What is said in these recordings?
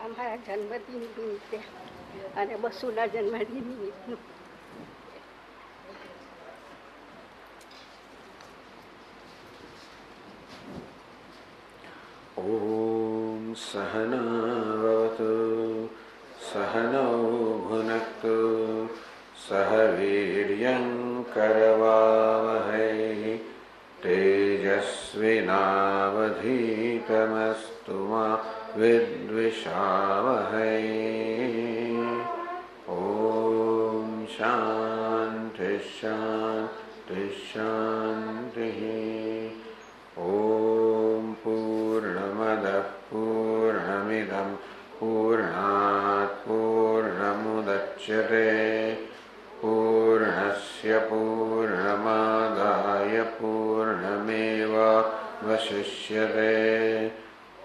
અમારા જન્મદિન નિમિત્તે અને બસુના જન્મદિન નિમિત્તે ઓમ સહનાવતુ સહનૌ ભુનક્તુ સહ વીર્યં કરવાવહૈ તેજસ્વિનાવધીતમસ્તુ મા વિદ્વિષાવહૈ. ઓમ શાંતિ શાંતિ શાંતિ. ઓમ પૂર્ણમદઃ પૂર્ણમિદં પૂર્ણાત પૂર્ણમુદચ્યતે પૂર્ણસ્ય પૂર્ણમાદાય પૂર્ણમેવાવશિષ્યતે.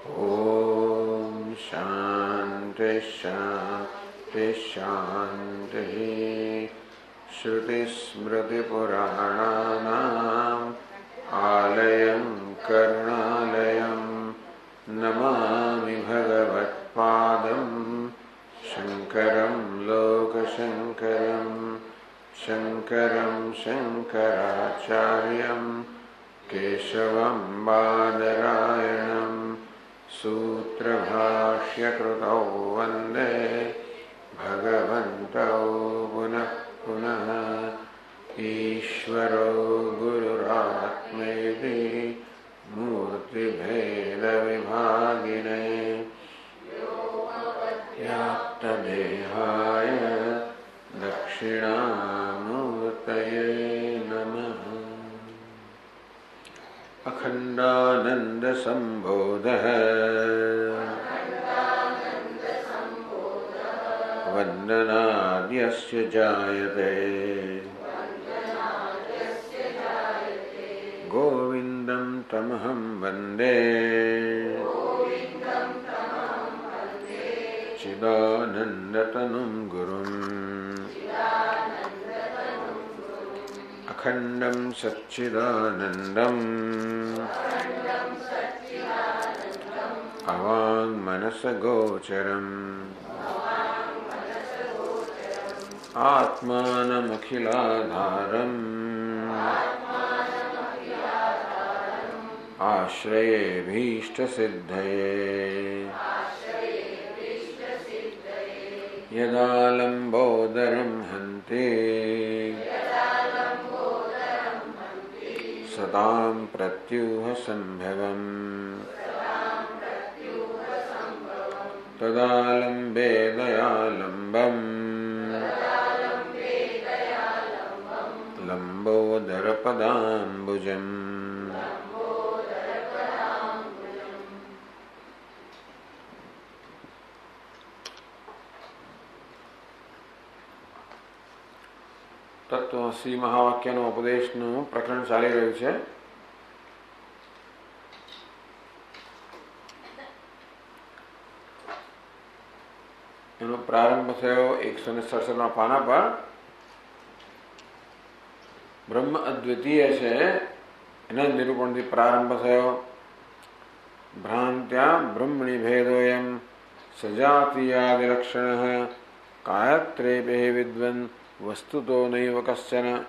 ઓમ શાંતિ શાંતિ શાંતિ. શ્રુતિસ્મૃતિપુરાણાનાં આલયં કર્ણાલયં નમામિ ભગવત્પાદં શંકરં લોકશંકરં શંકરં શંકરાચાર્યં કેશવં બાદરાયણં સૂત્રભાષ્યકૃતૌ વંદે ભગવन्तौ પુનઃ પુનઃ. ઈશ્વરો ગુરુરાત્મેતિ મૂર્તિભેદવિભાગિને વ્યાપ્તદેહાય દક્ષિણામૂર્તયે નમઃ. અખંડાનંદસંબોધઃ વંદનાદ્યસ્ય જાયતે ગોવિંદં તમહં વંદે ચિદાનંદતનું ગુરું અખંડં સચ્ચિદાનંદં અવાङ्मनसगोचरम् આત્માનમખિલાધારम् આશ્રયેભીષ્ટસિદ્ધયે યદા લંબોદરં હન્તિ સદાં પ્રત્યુહ સંભવम् તદા લંબે દયાલંબम् લંબોદરપદાંબુજम्. તત્વમસી મહાવાક્યનો ઉપદેશનું પ્રકરણ ચાલી રહ્યું છે. એનો પ્રારંભ થયો 167 પાના પર. બ્રહ્મ અદ્વિતીય છે એના નિરૂપણથી પ્રારંભ થયો. ભ્રાંત્યા બ્રહ્મણિ ભેદોયમ સજાતીયાદિલક્ષણ કાયત્રેપે વિદ્વન વસ્તુતો નૈવ કશ્ચન.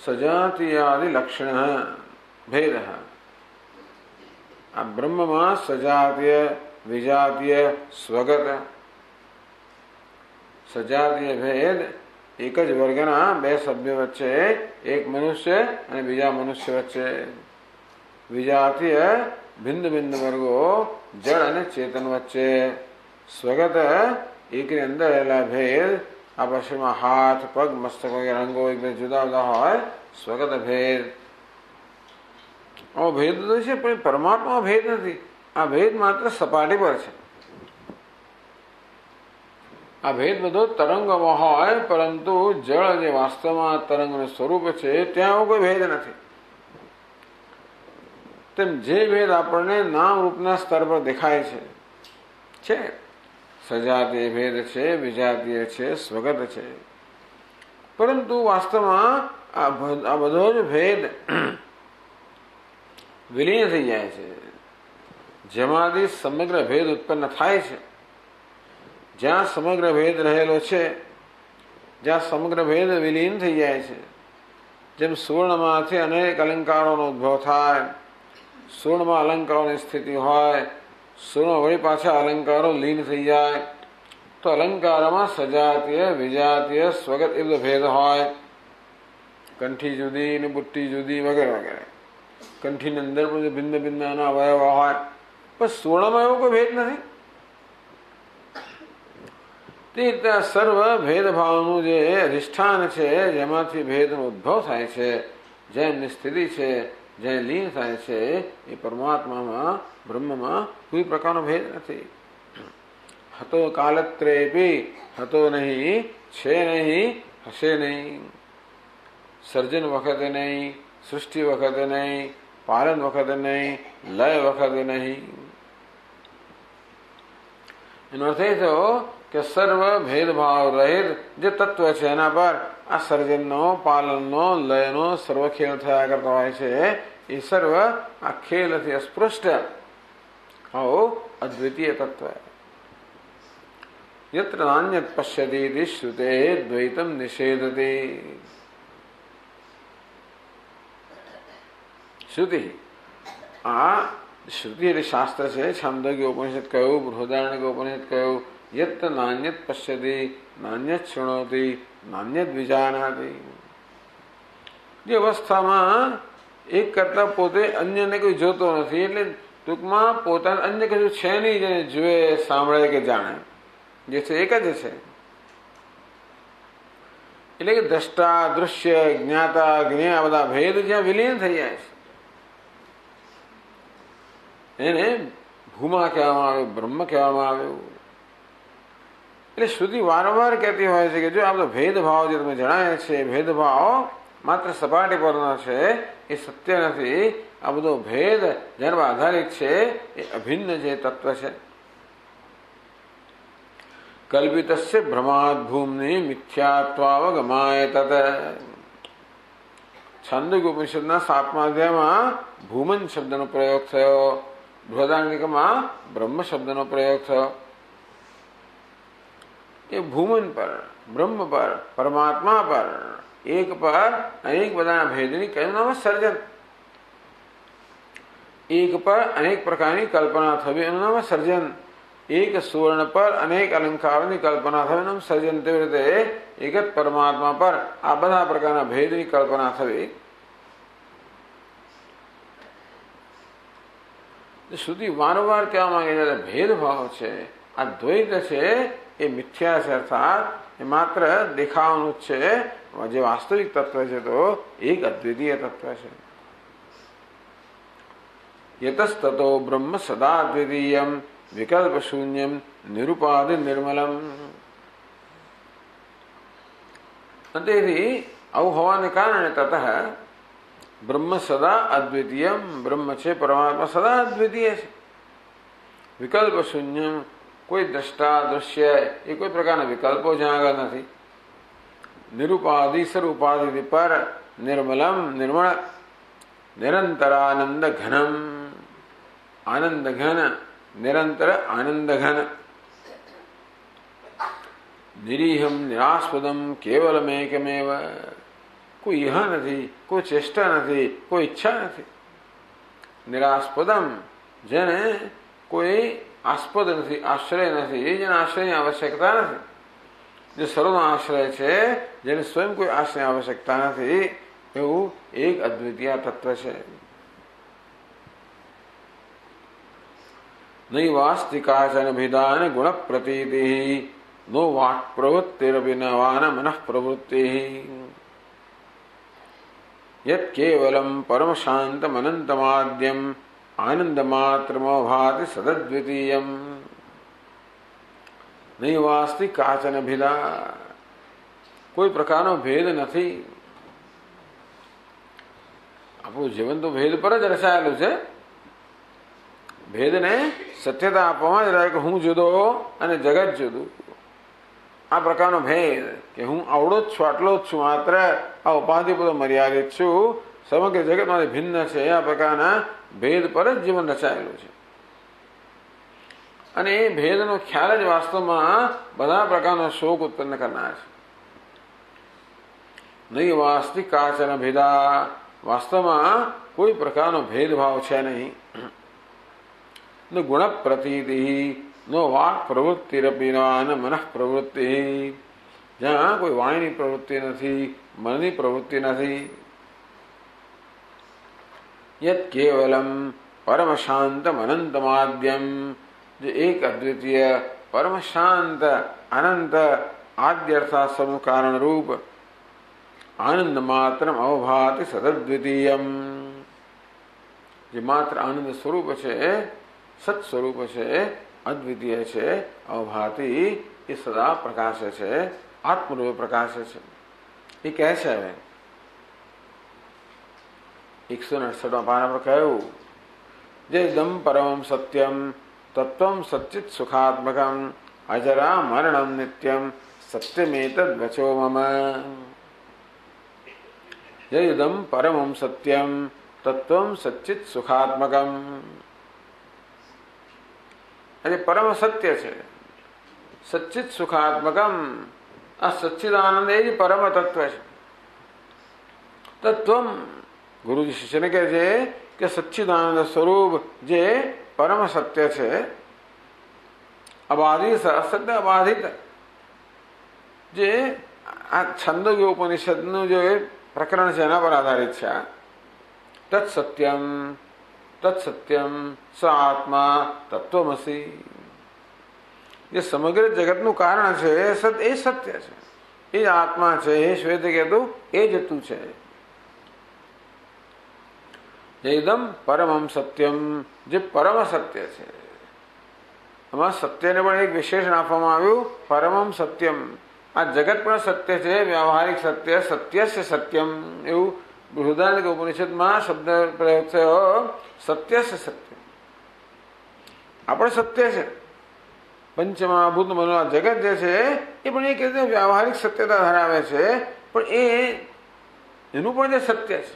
સજાતીયાદિલક્ષણ ભેદ. આ બ્રહ્મમાં સજાતીય વિજાતીય સ્વગત સજાતીય ભેદ એક જ વર્ગના બે સભ્ય વચ્ચે, એક મનુષ્ય અને બીજા મનુષ્ય વચ્ચે. વિજાતીય ભિન્ન ભિન્ન વર્ગો જળ અને ચેતન વચ્ચે. સ્વગત એકની અંદર રહેલા ભેદ આ પશુમાં હાથ પગ મસ્તક વગેરે અંગો એકદમ જુદા જુદા હોય સ્વગત ભેદ. ભેદ તો છે પણ પરમાત્મા ભેદ નથી. આ ભેદ માત્ર સપાટી પર છે. આ ભેદ બધો તરંગમાં હોય પરંતુ જળ જે વાસ્તવમાં તરંગનું સ્વરૂપ છે ત્યાં આવો કોઈ ભેદ નથી. તેમ જે ભેદ આપણને નામ રૂપના સ્તર પર દેખાય છે સજાતીય ભેદ છે, વિજાતીય છે, સ્વગત છે, પરંતુ વાસ્તવમાં આ બધો જ ભેદ વિલીન થઈ જાય છે. જેમાંથી સમગ્ર ભેદ ઉત્પન્ન થાય છે, જ્યાં સમગ્ર ભેદ રહેલો છે, જ્યાં સમગ્ર ભેદ વિલીન થઈ જાય છે. જેમ સુવર્ણમાંથી અનેક અલંકારોનો ઉદ્ભવ થાય, સુવર્ણમાં અલંકારોની સ્થિતિ હોય, સુવર્ણ વળી પાછા અલંકારો લીન થઈ જાય, તો અલંકારોમાં સજાતીય વિજાતીય સ્વગત એ બધો ભેદ હોય. કંઠી જુદી ને બુટ્ટી જુદી વગેરે વગેરે. કંઠીની અંદર પણ ભિન્ન ભિન્ન એના અવયવ હોય, પણ સુવર્ણમાં એવો કોઈ ભેદ નથી. તે રીતે સર્વ ભેદભાવનું જે અધિષ્ઠાન છે, જેમાંથી ભેદનો ઉદ્ભવ થાય છે, જેમની સ્થિતિ છે, જે લીન થાય છે, એ પરમાત્મામાં બ્રહ્મમાં કોઈ પ્રકારનો ભેદ નથી. હતો કાલત્રેપી હતો નહીં, છે નહીં, હશે નહીં. સર્જન વખતે નહીં, સૃષ્ટિ વખતે નહીં, પાલન વખતે નહીં, લય વખતે નહીં. એનો અર્થ એ થયો કે સર્વ ભેદભાવ રહિત જે તત્વ છે એના પર આ સર્જનનો, પાલનનો, લયનો સર્વ ખેલ થયા કરતા હોય છે. એ સર્વ આ ખેલથી અસ્પૃષ્ટ અદ્વિતીય તત્વ. યત્ર નાન્યત પશ્યતિ શ્રુતે દ્વૈતમ નિષેધતે. શ્રુતિ, આ શ્રુતિ એટલે શાસ્ત્ર છે. છાંદોગ્ય ઉપનિષદ કહ્યું, બૃહદારણ્યક ઉપનિષદ કહ્યું. યત્ર નાન્યત પશ્યતિ નાન્યત શૃણોતિ નાન્યત વિજાનાતિ. જે અવસ્થામાં એક કરતા પોતે અન્યને કોઈ જોતો નથી, એટલે ટૂંકમાં પોતાને અન્ય કશું છે નહીં જેને જુએ, સાંભળે કે જાણે. જે છે એક જ છે. એટલે કે દ્રષ્ટા, દૃશ્ય, જ્ઞાતા, જ્ઞેય આ બધા ભેદ જ્યાં વિલીન થઈ જાય છે એને ભૂમા કહેવામાં આવ્યું, બ્રહ્મ કહેવામાં આવ્યું. એટલે શ્રુતિ વારંવાર કહેતી હોય છે કે જો આ બધો ભેદભાવ જે તમે જણાય છે, ભેદભાવ માત્ર સપાટી પરનો છે, એ સત્ય નથી. આ બધો ભેદ જેના પર આધારિત છે એ અભિન્ન જે તત્વ છે. કલ્પિતસ્ય ભ્રમાદ ભૂમની મિથ્યાત્વાવગમાય તત. છાંદોગ્ય ઉપનિષદના 7મા અધ્યાયમાં ભૂમન શબ્દનો પ્રયોગ થયો, બૃહદારણ્યકમાં બ્રહ્મ શબ્દનો પ્રયોગ થયો. એ ભૂમન પર, બ્રહ્મ પર, પરમાત્મા પર, એક પર અનેક બધા ભેદની કયું નામ સર્જન. એક પર અનેક પ્રકારની કલ્પના થવી એનું નામ સર્જન. એક સુવર્ણ પર અનેક અલંકારોની કલ્પના થવી નામ સર્જન. તેવી રીતે એક જ પરમાત્મા પર આ બધા પ્રકારના ભેદની કલ્પના થવી. સુધી વારંવાર કહેવા માંગે છે ભેદભાવ છે, આ દ્વૈત છે, એ મિથ્યા છે, અર્થાત એ માત્ર દેખાવાનું જ છે. જે વાસ્તવિક તત્વ છે તો એક અદ્વિતીય તત્વ છે. યતસ્તતો બ્રહ્મ સદા અદ્વિતીયમ વિકલ્પ શૂન્યમ નિરુપાધિ નિર્મલમ. તેથી આવું હોવાને કારણે તતઃ બ્રહ્મ સદા અદ્વિતીયમ, બ્રહ્મ છે પરમાત્મા સદા અદ્વિતીય છે. વિકલ્પ શૂન્યમ, કોઈ દ્રષ્ટા, દૃશ્ય એ કોઈ પ્રકારના વિકલ્પો જ્યાં આગળ નથી. નિરુપાધિ સર્વોપાધિ પર, નિર્મલમ નિર્મળ, નિરંતરાનંદ ઘનમ, આનંદ ઘન, નિરંતર આનંદ ઘન, નિરીહમ નિરાસ્પદમ કેવલમેકમેવ. કોઈ ઇહ નથી, કોઈ ચેષ્ટા નથી, કોઈ ઈચ્છા નથી. નિરાસ્પદમ, જેને કોઈ આસ્પદ નથી, આશ્રય નથી, જેને આશ્રયની આવશ્યકતા નથી. જે સર્વનો આશ્રય છે, જેને સ્વયં કોઈ આશ્રય આવશ્યકતા નથી, એવું એક અદ્વિતીય તત્વ છે. नैवास्ति काचन भिदान गुण प्रतीति नो वाक् प्रवृत्तिरपि न वान मनः प्रवृत्ति यत् केवलं परम शांतम अनंतमाद्यम आनंद मात्रमभाति सदद्वितीयम नैवास्ति काचन भिदा कोई प्रकारનો ભેદ નથી. આપણું જીવન તો ભેદ પર જ રચાયેલું છે. ભેદને સત્યતા આપવામાં જ રહે કે હું જુદો અને જગત જુદું. આ પ્રકારનો ભેદ કે હું આવડો જ છું, આટલો જ છું, માત્ર આ ઉપાધિ પર મર્યાદિત છું, સમગ્ર જગતમાંથી ભિન્ન છે, આ પ્રકારના ભેદ પર જ જીવન રચાયેલું છે. અને એ ભેદનો ખ્યાલ જ વાસ્તવમાં બધા પ્રકારનો શોક ઉત્પન્ન કરનાર છે. નહીં વાસ્તિ કાચન ભેદા વાસ્તવમાં કોઈ પ્રકારનો ભેદભાવ છે નહીં. ન ગુણ પ્રતીતિ નો વાક પ્રવૃત્તિરપી ન મનઃ પ્રવૃત્તિ જ્યાં કોઈ વાણીની પ્રવૃત્તિ નથી, મનની પ્રવૃત્તિ નથી. યત કેવલમ પરમ શાંતમ અનંતમાદ્યમ જે એક અદ્વિતીય પરમ શાંત અનંત આદ્ય અર્થાત સૌનું કારણ રૂપ આનંદ માત્ર અવભાતિ સદદ્વિતીયમ જે માત્ર આનંદ સ્વરૂપ છે, સત સ્વરૂપ છે, અદ્વિતીય છે, અવભાતિ એ સદા પ્રકાશે છે, આત્મરૂપે પ્રકાશે છે. એ કહે છે હવે 168 પાના પર કહ્યું જે ઇદમ પરમં સત્યમ તત્વમ સચ્ચિત સુખાત્મકમ અજરા મરણમ નિત્યમ સત્યમેતદ વચો મમ. જયદમ પરમં સત્યમ તત્વમ સચ્ચિત સુખાત્મકમ એટલે પરમ સત્ય છે, સચ્ચિત સુખાત્મકમ. આ સચ્ચિદાનંદ એ જ પરમ તત્વ છે. તત્વમ ગુરુજી શિષ્યને કહે છે કે સચ્ચિદાનંદ સ્વરૂપ જે પરમ સત્ય છે, અબાધિત અસત્ય અબાધિત, જે આ છંદોગ્ય ઉપનિષદનું જે પ્રકરણ છે એના પર આધારિત છે. તત્સત્યમ તત્સત્યમ સ આત્મા તત્વમસી. જે સમગ્ર જગતનું કારણ છે એ સત્ય છે, એ જ આત્મા છે, એ શ્વેત કહેતું એ જ તું છે. એકદમ પરમમ સત્યમ જે પરમ સત્ય છે. આમાં સત્યને પણ એક વિશેષણ આપવામાં આવ્યું, પરમમ સત્યમ. આ જગત પણ સત્ય છે, વ્યવહારિક સત્ય, સત્ય છે સત્યમ એવું બૃહદારણ્યક ઉપનિષદમાં શબ્દ પ્રયોગ થયો, સત્ય છે સત્ય. આ પણ સત્ય છે. પંચમહાભૂત મનો આ જગત જે છે એ પણ એક રીતે વ્યવહારિક સત્યતા ધરાવે છે, પણ એનું પણ જે સત્ય છે.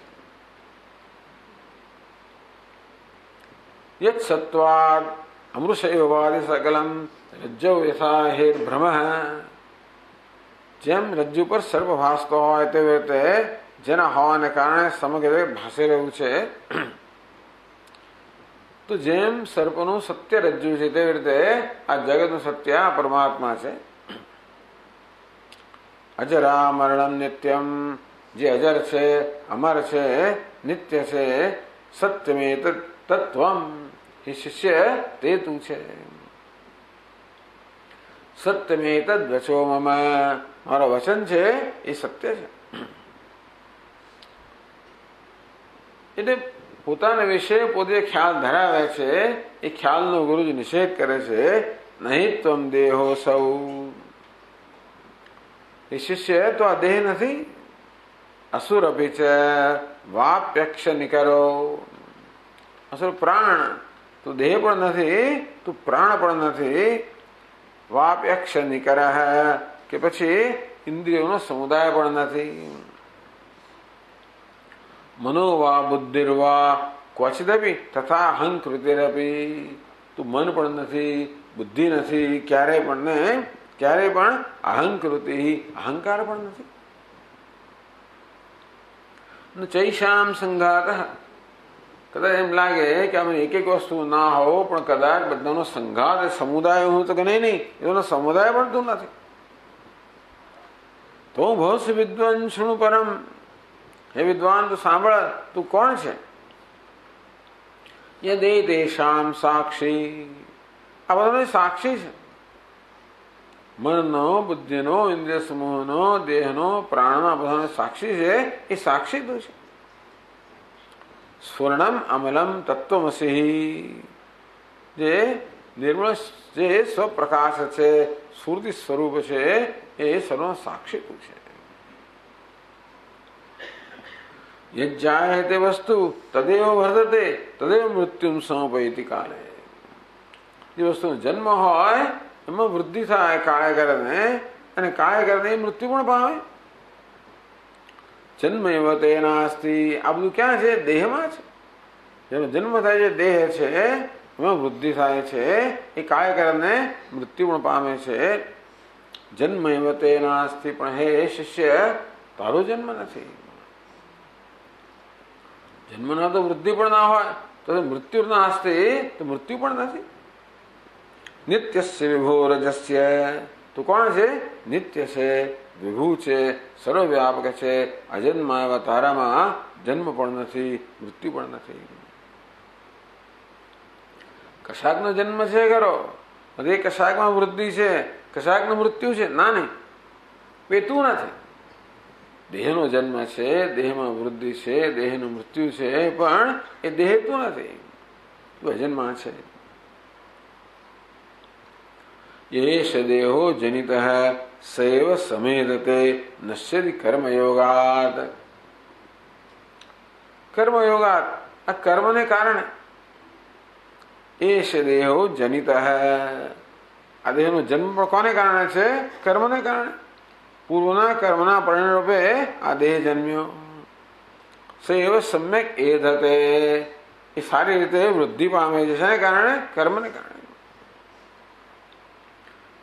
યત સત્વાદ અમૃષયોવાદિ સકલમ રજ્જૌ યથા હેર ભ્રમ. જેમ રજ્જુ પર સર્પ ભાસતો હોય તે રીતે જેના હોવાને કારણે સમગ્ર ભાસી રહ્યું છે, તો જેમ સર્પનું સત્ય રજ્જુ છે તેવી રીતે આ જગતનું સત્ય પરમાત્મા છે. અજરા મરણમ નિત્યમ જે અજર છે, અમર છે, નિત્ય છે, સત્યમે તત્વમ એ શિષ્ય તે તું છે. સત્યમે તદ વચો મમ મારો વચન છે એ સત્ય છે. એટલે પોતાના વિશે પોતે ખ્યાલ ધરાવે છે, એ ખ્યાલનો ગુરુજી નિષેધ કરે છે. નહીં ત્વમ દેહો સૌ. એ શિષ્ય તો આ દેહ નથી. અસુર અભિ ચ વાપ્યક્ષ નિકરો. અસુર પ્રાણ, તું દેહ પણ નથી, તું પ્રાણ પણ નથી. વાપ્યક્ષ નિકર કે પછી ઇન્દ્રિયોનો સમુદાય પણ નથી. મનોવા બુદ્ધિર્વા ક્વચિદપી તથા અહંકૃતિરપી. તું મન પણ નથી, બુદ્ધિ નથી, ક્યારેય પણ અહંકૃતિ અહંકાર પણ નથી. ચૈશામ સંઘાત. કદાચ એમ લાગે કે આમાં એક એક વસ્તુ ના હોવો, પણ કદાચ બધાનો સંઘાત સમુદાય હું તો ગણે નહીં, એનો સમુદાય પણ તું નથી. તો ભવસ વિદ્વાન શૃણુ પરમ. હે વિદ્વાન તું સાંભળ, તું કોણ છે? યદે તેષામ સાક્ષી. આ બધાનો સાક્ષી છે. મનનો, બુદ્ધિનો, ઇન્દ્રિય સમૂહનો, દેહનો, પ્રાણનો આ બધાનો સાક્ષી છે. એ સાક્ષી તું છે. સ્વર્ણમ અમલમ તત્વમસી, જે નિર્મળ, જે સ્વપ્રકાશ છે, સ્ફૂર્તિ સ્વરૂપ છે, એ સર્વનો સાક્ષી તું છે. યજ્જાયતે વસ્તુ તદેવ વર્ધતે તદેવ મૃત્યુમ સમપયતિ કાલે. જે વસ્તુનો જન્મ હોય એમાં વૃદ્ધિ થાય કાળે કરીને, અને કાળે કરીને એ મૃત્યુ પણ પામે. જન્મ એવ તેનાસ્તિ, આ બધું ક્યાં છે? દેહમાં છે. જેનો જન્મ થાય છે દેહ છે, એમાં વૃદ્ધિ થાય છે, એ કાળે કરીને મૃત્યુ પણ પામે છે. જન્મ એવ તેનાસ્તિ, પણ હે શિષ્ય, તારો જન્મ નથી. જન્મ ના તો વૃદ્ધિ પણ ના હોય, તો મૃત્યુ ના હસ્તે તો મૃત્યુ પણ નથી. નિત્યસ્ય વિભોરજસ્ય, તું કોણ છે? નિત્ય છે, વિભુ છે, સર્વવ્યાપક છે, અજન્મા એવા તારામાં જન્મ પણ નથી, મૃત્યુ પણ નથી. કશાકનો જન્મ છે ખરો, એ કશાકમાં વૃદ્ધિ છે, કશાકનું મૃત્યુ છે? ના, નહીં, એ તું નથી. દેહનો જન્મ છે, દેહમાં વૃદ્ધિ છે, દેહનું મૃત્યુ છે, પણ એ દેહ તું નથી, તું અજન્મા છે. એષ દેહો જનિત સૈવ સમેધતે નશ્યતિ કર્મયોગાત. કર્મયોગાત, આ કર્મને કારણે. એષ દેહો જનિત, આ દેહનો જન્મ પણ કોને કારણે છે? કર્મને કારણે. પૂર્વના કર્મના પરિણામરૂપે આ દેહ જન્મ્યો. સૈવ સમ્યક એધતે, એ સારી રીતે વૃદ્ધિ પામે છે. શાને કારણે? કર્મને કારણે.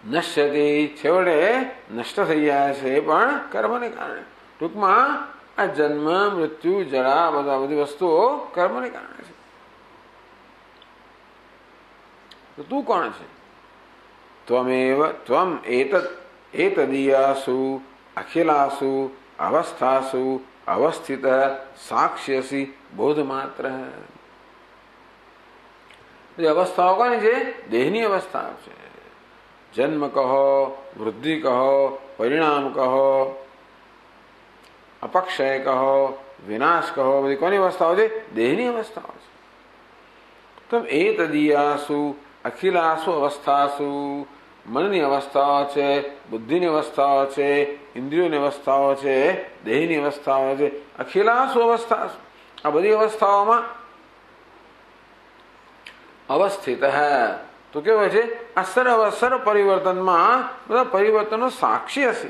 નશ્યતિ, છેવટે નષ્ટ થઈ જાય છે, પણ કર્મને કારણે. ટૂંકમાં આ જન્મ, મૃત્યુ, જરા, બધી વસ્તુઓ કર્મને કારણે છે. તો તું કોણ છે? ત્વમેવ ત્વમ એતદીયાસુ અખિલાસુ અવસ્થાસુ અવસ્થિત સાક્ષ્યસી બોધમાત્ર. બધી અવસ્થાઓ કોની છે? દેહની અવસ્થાઓ છે. જન્મ કહો, વૃદ્ધિ કહો, પરિણામ કહો, અપક્ષય કહો, વિનાશ કહો, બધી કોની અવસ્થાઓ છે? દેહની અવસ્થાઓ છે. તો એતદીયાસુ અખિલાસુ અવસ્થાસુ, મનની અવસ્થાઓ છે, બુદ્ધિની અવસ્થાઓ છે, ઇન્દ્રિયોની અવસ્થાઓ છે, દેહની અવસ્થાઓ છે. અખિલાસુ અવસ્થાસુ, આ બધી અવસ્થાઓમાં અવસ્થિત તો કેવું છે? આ સર્વ પરિવર્તનમાં બધા પરિવર્તનો સાક્ષી હશે.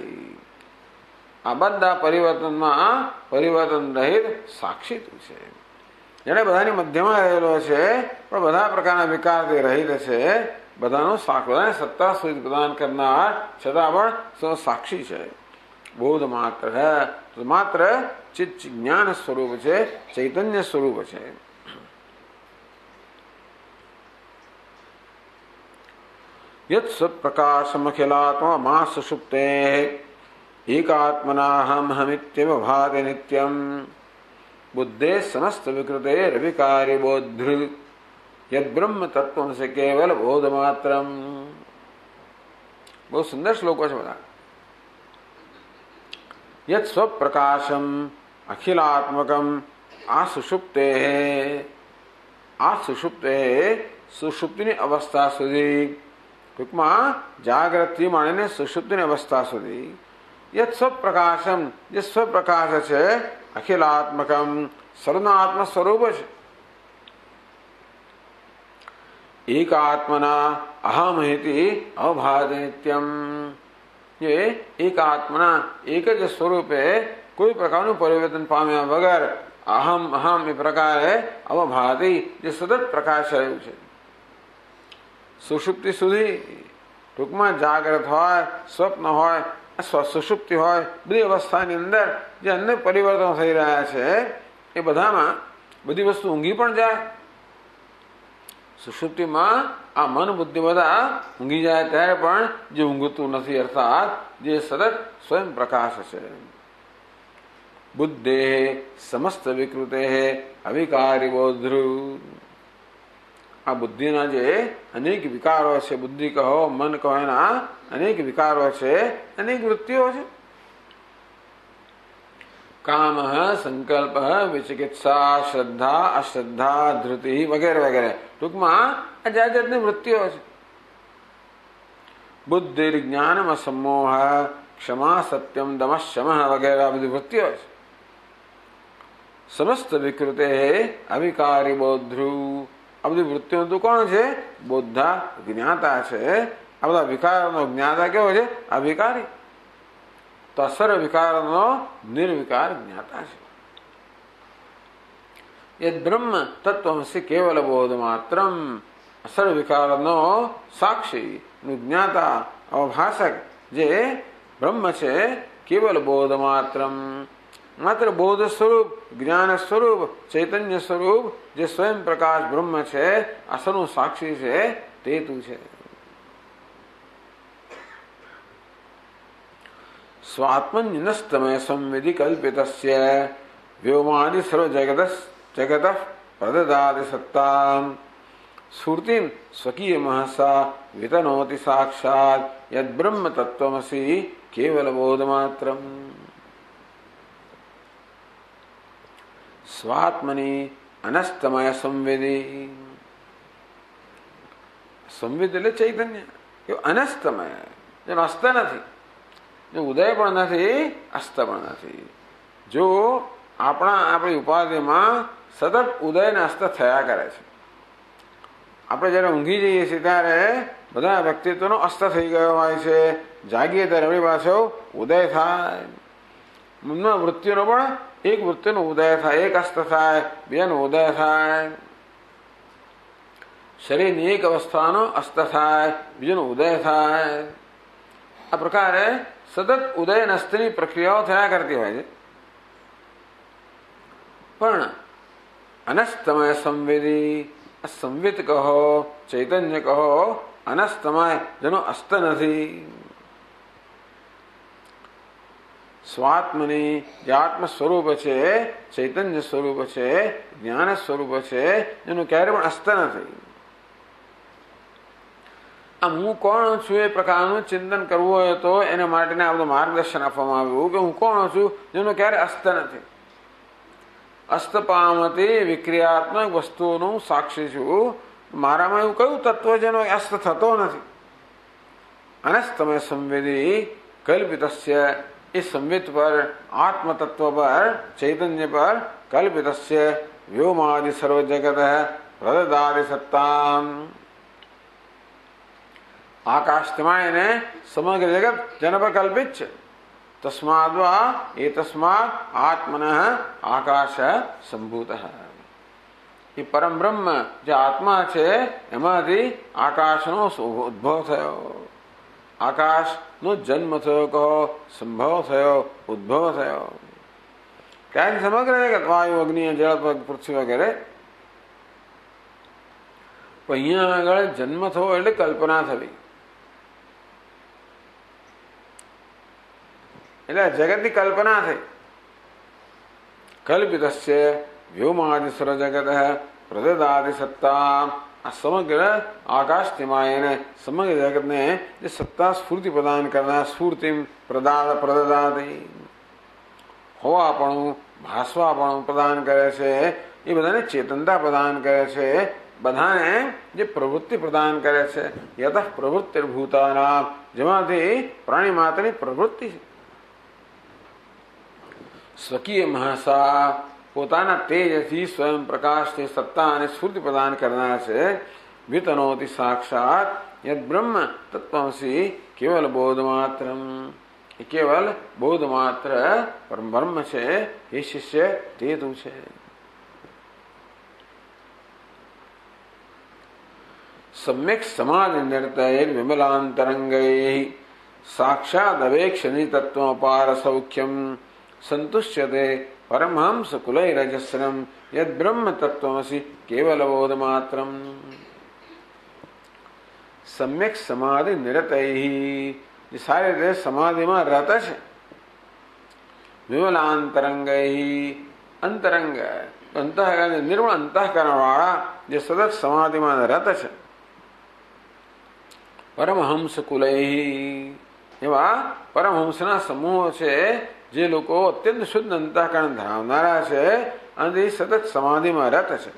આ બધા પરિવર્તનમાં પરિવર્તન રહિત સાક્ષી તું છે. જેને બધાની મધ્યમાં રહેલો છે, પણ બધા પ્રકારના વિકારથી રહિત છે, બધાનો બધાને સત્તા સુધી પ્રદાન કરનાર, છતાં પણ સાક્ષી છે. બોધ માત્ર તો માત્ર ચિત્ત જ્ઞાન સ્વરૂપ છે, ચૈતન્ય સ્વરૂપ છે. યત સત્પ્રકાશમખિલાત્મા મા સુષુપ્તે એકાત્મનાહમ હમિત્યવ ભાતિ નિત્યમ બુદ્ધે સમસ્ત વિકૃતે રવિકારી બોધૃ યદ બ્રહ્મ તત્વમ સે કેવલ બોધ માત્રમ. બહુ સુંદર શ્લોકો છે બધા. યત સ્વપ્રકાશમ અખિલાત્મકમ આ સુષુપ્તે, આ સુષુપ્તે સુષુપ્તિની અવસ્થા સુધી, ટૂંકમાં જાગ્રતથી માંડીને સુષુપ્તિની અવસ્થા સુધી, યત સ્વપ્રકાશમ, જે સ્વપ્રકાશ છે, અખિલાત્મકમ સર્વના આત્મ સ્વરૂપ છે. એકાત્મના અહમહિતિ અવભાતિ નિત્યમ, જે એકાત્મના એક જ સ્વરૂપે કોઈ પ્રકારનું પરિવર્તન પામ્યા વગર અહમ અહમ એ પ્રકારે અવભાતિ, જે સતત પ્રકાશ રહ્યું છે. સુષુપ્તિ સુધી, ટૂંકમાં જાગ્રત હોય, સ્વપ્ન હોય, સુષુપ્તિ હોય, બધી અવસ્થાની અંદર જે અન્ય પરિવર્તનો થઈ રહ્યા છે, એ બધામાં બધી વસ્તુ ઊંઘી પણ જાય. સુષુપ્તિમાં આ મન બુદ્ધિ બધા ઊંઘી જાય ત્યારે પણ જે ઊંઘતું નથી, અર્થાત જે સતત સ્વયં પ્રકાશ છે. બુદ્ધે સમસ્ત વિકૃતે અવિકારી બોધ્રુ, આ બુદ્ધિના જે અનેક વિકારો છે, બુદ્ધિ કહો મન કહો, એના અનેક વિકારો છે, અનેક વૃત્તિઓ છે. કામ, સંકલ્પ, વિચિકિત્સા, શ્રદ્ધા, અશ્રદ્ધા, ધૃતિ વગેરે વગેરે. ટૂંકમાં આ જાત જાતની વૃત્તિઓ છે. બુદ્ધિ, જ્ઞાન, સમોહ, ક્ષમા, સત્યમ, દમ, શમ વગેરે આ બધી વૃત્તિઓ છે. સમસ્ત વિકૃતે અવિકારી બોધ્રુ. આ બધી વૃત્તિઓ તો કોણ છે? બોધા, જ્ઞાતા છે. આ બધા વિકારનો જ્ઞાતા કેવો છે? અવિકારી. તો સર્વ વિકારનો નિર્વિકાર જ્ઞાતા છે. યદ બ્રહ્મ તત્વમસી કેવલ બોધ માત્રમ. સર્વ વિકારનો સાક્ષી, જ્ઞાતા, અવભાષક જે બ્રહ્મ છે, કેવલ બોધ માત્રમ, માત્ર બોધ સ્વરૂપ, જ્ઞાન સ્વરૂપ, ચૈતન્ય સ્વરૂપ જે સ્વયં પ્રકાશ બ્રહ્મ છે, અસરનું સાક્ષી છે, તે તું છે. સ્વાત્મન્યસ્તમય સંવિધિ કલ્પિતસ્ય વ્યોમાદિ સર્વ જગત પ્રદદાતિ સત્તામ સ્ફૂર્તિમ સ્વકીય મહસા વિતનોતિ સાક્ષાત યદ બ્રહ્મ તત્વમસી કેવલ બોધ માત્રમ. સ્વાત્મની અનસ્તમય સંવિધિ. સંવિધ એટલે ચૈતન્ય, એ અનસ્તમય, જેનો અસ્ત નથી, જો ઉદય પણ નથી, અસ્ત પણ નથી. જો આપણી ઉપાધિમાં સતત ઉદય ને અસ્ત થયા કરે છે. આપણે જયારે ઊંઘી જઈએ છીએ ત્યારે બધા વ્યક્તિત્વનો અસ્ત થઈ ગયો હોય છે. જાગીએ ત્યારે આપણી પાછો ઉદય થાય. મનમાં વૃત્તિનો પણ એક વૃત્તિનો ઉદય થાય, એક અસ્ત થાય, બીજાનો ઉદય થાય. શરીરની એક અવસ્થાનો અસ્ત થાય, બીજાનો ઉદય થાય. આ પ્રકારે સતત ઉદય અને અસ્તની પ્રક્રિયાઓ થયા કરતી હોય છે. પણ અનસ્તમય સંવેદી, સંવિત કહો, ચૈતન્ય કહો, અનસ્તમય જેનો અસ્ત નથી. સ્વાત્મની જે આત્મ સ્વરૂપ છે, ચૈતન્ય સ્વરૂપ છે, જ્ઞાન સ્વરૂપ છે, જેનું ક્યારે પણ અસ્ત નથી. આમ હું કોણ છું એ પ્રકારનું ચિંતન કરવું હોય તો એના માટેને આ બધું માર્ગદર્શન આપવામાં આવ્યું કે હું કોણ છું જેનું ક્યારે અસ્ત નથી. અસ્ત પામતી વિક્રિયાત્મક વસ્તુઓનું સાક્ષી છું. મારામાં એવું કયું તત્વ જેનો અસ્ત થતો નથી. અનસ્તમય સંવેદી કલ્પિતસ્ય, એ સંવિત પર, આત્મ તત્વ પર, ચૈતન્ય પર કલ્પિતસ્ય વ્યોમાદિ સર્વ જગત પ્રદદાતિ સત્તામ. આકાશ તમાયને સમગ્ર જગત જેના પર કલ્પિત છે. તસ્માદ્વા એ તસ્માત આત્મન આકાશ સંભૂત. એ પરમ બ્રહ્મ જે આત્મા છે એમાંથી આકાશનો ઉદ્ભવ થયો. આકાશનો જન્મ થયો કહો, સંભવ થયો, ઉદ્ભવ થયો. ક્યાંક સમગ્ર જગત વાયુ, અગ્નિ, જળ, પૃથ્વી વગેરે. પણ અહીંયા આગળ જન્મ થયો એટલે કલ્પના થવી. એટલે જગતની કલ્પના થઈ. કલ્પિતસ્ય વ્યોમાદિ સર્વ જગત પ્રદદાતિ સત્તા. આ સમગ્ર આકાશ તેમાં સમગ્ર જગતને જે સત્તા સ્ફૂર્તિ પ્રદાન કરનાર, સ્ફૂર્તિ પ્રદદાતિ, હોવાપણું, ભાસવાપણું પ્રદાન કરે છે. એ બધાને ચેતનતા પ્રદાન કરે છે. બધાને જે પ્રવૃત્તિ પ્રદાન કરે છે. યતઃ પ્રવૃત્તિર્ભૂતાનામ, જેમાંથી પ્રાણી માત્રની પ્રવૃત્તિ છે. સ્વકીય મહાસા, પોતાના તેજથી સ્વયં પ્રકાશથી સત્તા અને સ્ફૂર્તિ પ્રદાન કરનાર છે. વિતનોતિ સાક્ષાત યદ બ્રહ્મ તત્વમસી કેવલ બોધ માત્રમ. એ કેવલ બોધ માત્ર પરમ બ્રહ્મ છે. એ શિષ્ય તે તું છે. સમ્યક સમાધિ નિરતૈર વિમલાંતરંગૈ સાક્ષાદ અવેક્ષની તત્વપાર સૌખ્યમ સંતુષ્યતે પરમહંસ કુલૈરજસ્રમ યદ બ્રહ્મ તત્વમસી કેવલ બોધ માત્રમ. સમ્યક સમાધિ નિરતૈ, જે સારી રીતે સમાધિમાં રત છે. વિમલાંતરંગૈ, અંતરંગ અંતઃકરણ નિર્મળ અંતઃકરણ વાળા જે સતત સમાધિમાં રત છે, પરમહંસ કુલૈ એવા પરમહંસના સમૂહો છે, જે લોકો અત્યંત શુદ્ધ અંતઃકરણ ધરાવનારા છે અને સતત સમાધિમાં રત છે,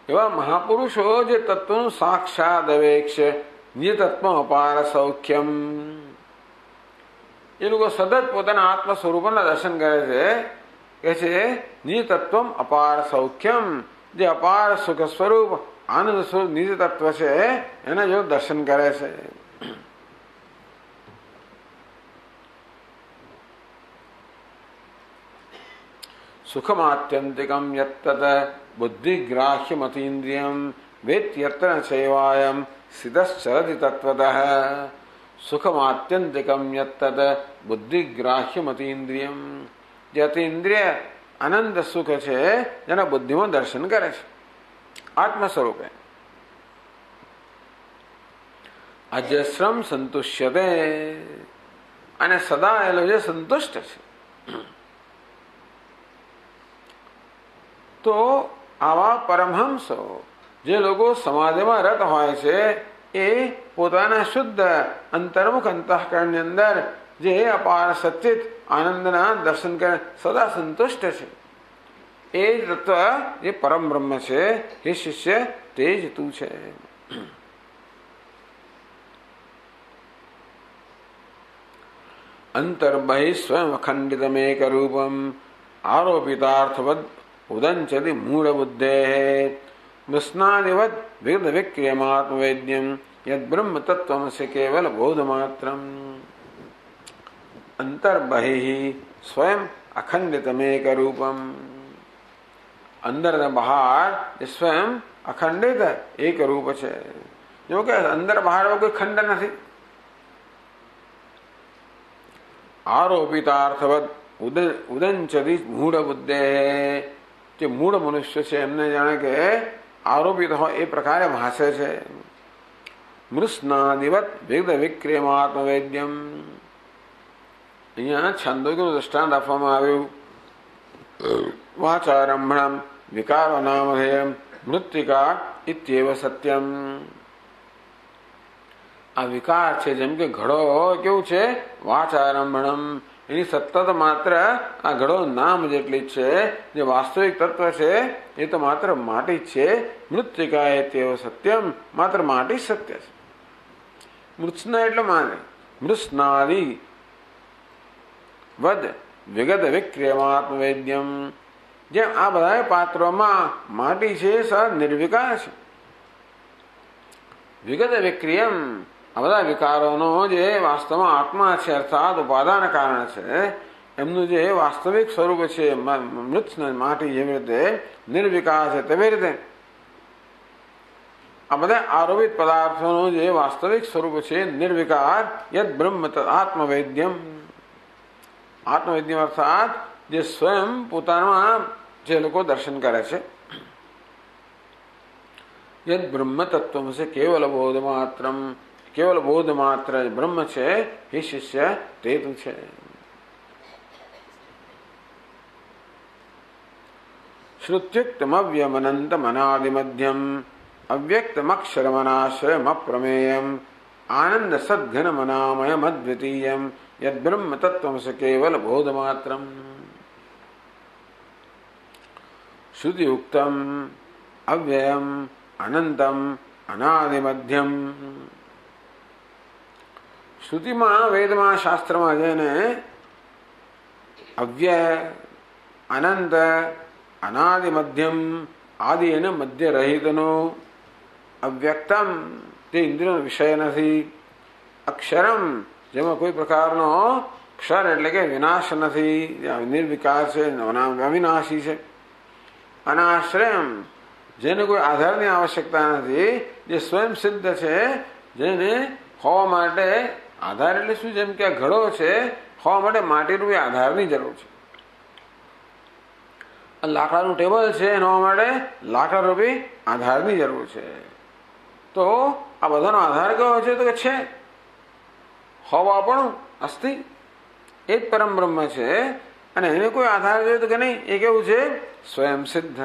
એવા મહાપુરુષો જે તત્વનું સાક્ષાત અવેક્ષ નિજ તત્વ અપાર સૌખ્યમ, એ લોકો સતત પોતાના આત્મ સ્વરૂપના દર્શન કરે છે. કે છે નિજ તત્વ અપાર સૌખ્યમ, જે અપાર સુખ સ્વરૂપ આનંદ સ્વરૂપ નિજ તત્વ છે એને જો દર્શન કરે છે. સુખમાત્યંતિકમ યત્તત બુદ્ધિગ્રાહ્યમતીન્દ્રિયમ વેત્યત્ર ચૈવાયમ સ્થિતશ્ચરતિ તત્વતઃ. સુખમાત્યંતિકમ યત્તત બુદ્ધિગ્રાહ્યમતીન્દ્રિયમ, જે અતિન્દ્રિય અનંત સુખ છે જેના બુદ્ધિમાં દર્શન કરે છે આત્મ સ્વરૂપે. અજસ્રમ સંતુષ્યતે, અને સદા એલો જે સંતુષ્ટ છે. તો આવા પરમહંસો જે લોકો સમાધિમાં રત હોય છે, એ પોતાના શુદ્ધ અંતર્મુખ અંતઃકરણની અંદર જે અપાર સચિત આનંદના દર્શન કરે સદા સંતુષ્ટ છે. એ તત્વ જે પરમ બ્રહ્મ છે, હે શિષ્ય તે જ તું છે. અંતર્બહિ સ્વયં અખંડિતમેક રૂપમ આરોપિતાર્થવદ ઉદંચતિ મૂળ બુદ્ધે મૃષ્ણાદિવદ વેદ વિક્રિયમાત્મવેદ્યમ યદ બ્રહ્મ તત્વમસ્ય કેવલ બોધમાત્રમ. અંતર્બહિ સ્વયં અખંડિતમેક રૂપમ, અંદર ને બહાર એ સ્વયં અખંડિત એક રૂપ છે. જો કે અંદર બહાર કોઈ ખંડ નથી. આરોપિતાર્થવદ ઉદંચતિ મૂળ બુદ્ધે, જે મૂળ મનુષ્ય છે એમને જાણે કે આરોપિત હોય એ પ્રકારે ભાષે છે. મૃષ્ણાદિવત વેદ વિક્રિયમાત્મવેદ્યમ, અહીંયા છાંદોગ્યનું દૃષ્ટાંત આપવામાં આવ્યું. વાચારંભણમ વિકારો નામધેયમ મૃત્તિકા ઇત્યેવ સત્યમ. આ વિકાર છે, જેમ કે ઘડો કેવું છે, વાચારંભણમ, એની સતત માત્ર આ ઘડો નામ જેટલી જ છે, જે વાસ્તવિક તત્વ છે એ તો માત્ર માટી જ છે. મૃત્તિકા ઇત્યેવ સત્યમ, માત્ર માટી જ સત્ય છે. મૃત્સના એટલે માને મૃષ્ણાદિ વદ વિગત વિક્રિયમાત્મવેદ્યમ, જેમ આ બધા પાત્રોમાં માટી છે સહ નિર્વિકાર છે. વિગત વિક્રિયમ, આ બધા વિકારોનો જે વાસ્તવમાં આત્મા છે અર્થાત ઉપાદાન કારણ છે, એમનું જે વાસ્તવિક સ્વરૂપ છે મૃત માટી જેવી રીતે નિર્વિકાર છે તેવી રીતે આ બધા આરોપિત પદાર્થોનું જે વાસ્તવિક સ્વરૂપ છે નિર્વિકાર યદ બ્રહ્મ આત્મવેદ્યમ. આત્મવેદ્યમ અર્થાત જે સ્વયં પોતામાં જે લોકો દર્શન કરે છે. યદ બ્રહ્મ તત્વ છે કેવલ બોધ માત્રમ, કેવલ બોધ માત્ર બ્રહ્મ છે, હે શિષ્ય તે તું છે. શ્રુત્યુક્તમવ્યમનંતમ અનાદિમધ્યમ અવ્યક્તમક્ષરમનાશ્રયમ અપ્રમેયમ આનંદ સદ્ઘન મનામયમ અદ્વિતીયમ યદ બ્રહ્મ તત્વમ સ કેવલ બોધમાત્રમ. શ્રુતિયુક્તમ અવ્યયમ અનંતમ અનાદિમધ્યમ. શ્રુતિમાં વેદમાં શાસ્ત્રમાં જેને અવ્યય અનંત અનાદિમધ્યમ આદિ એને મધ્ય રહિતનું, અવ્યક્તમ તે ઇન્દ્રિયનો વિષય નથી, અક્ષરમ જેમાં કોઈ પ્રકારનો ક્ષર એટલે કે વિનાશ નથી, નિર્વિકાર છે, અવિનાશી છે, અનાશ્રયમ જેને કોઈ આધારની આવશ્યકતા નથી, જે સ્વયં સિદ્ધ છે, જેને હોવા માટે આધાર એટલે શું, જેમ કે આ ઘડો છે હોવા માટે માટીરૂપી આધારની જરૂર છે. લાકડાનું ટેબલ છે એના હોવા માટે લાકડારૂપી આધારની જરૂર છે. તો આ બધાનો આધાર કયો છે, તો કે છે હોવા પણ અસ્થિ, એ જ પરમ બ્રહ્મ છે અને એને કોઈ આધાર જોઈએ તો કે નહીં. એ કેવું છે? સ્વયં સિદ્ધ,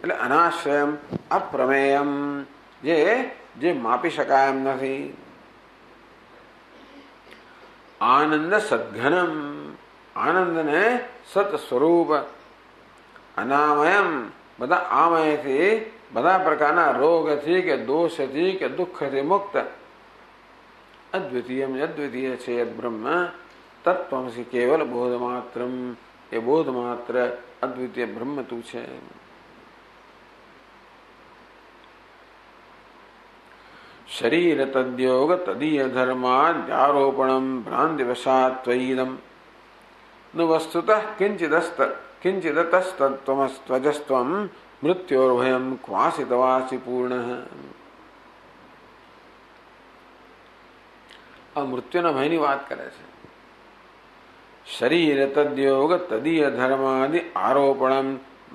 એટલે અનાશ્રયમ, અપ્રમેયમ, જે માપી શકાય એમ નથી. આનંદ સદઘનમ, આનંદને સત સ્વરૂપ, અનામયમ, બધા આમયથી, બધા પ્રકારના રોગથી કે દોષથી કે દુઃખથી મુક્ત, અદ્વિતીય અદ્વિતીય છે બ્રહ્મ તત્વમસી કેવલ બોધ માત્રમ, એ બોધ માત્ર અદ્વિતીય બ્રહ્મ તું છે. શરીર તદ્યોગ તદીય ધર્માદ્યારોપણમ ભ્રાંતિ વશાત ત્વયિદમ ન વસ્તુતઃ કિંચિદતસ્તત્વમસ્ત્વજસ્ત્વમ મૃત્યોર્ભયમ ક્વાસિતવાસી પૂર્ણ. આ મૃત્યુના ભયની વાત કરે છે. શરીર તદ્યોગ તદીય ધર્માદિ આરોપણમ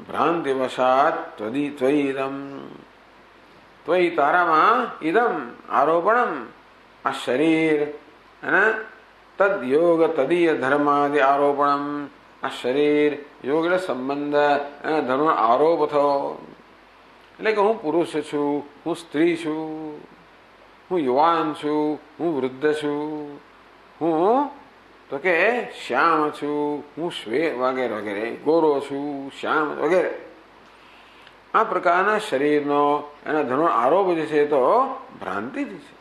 ભ્રાંતિ વશાત ત્વયિદમ, ત્વયી તારામાં ઇદમ આરોપણમ, આ શરીર અને તદ યોગ તદીય ધર્માદિ આરોપણમ, આ શરીર યોગ એટલે સંબંધ અને ધર્મ આરોપ થયો. એટલે કે હું પુરુષ છું, હું સ્ત્રી છું, હું યુવાન છું, હું વૃદ્ધ છું, હું તો કે શ્યામ છું, હું શ્વેત વગેરે વગેરે, ગોરો છું, શ્યામ વગેરે. આ પ્રકારના શરીરનો એના ધર્મ આરોપ જે છે તો ભ્રાંતિથી છે.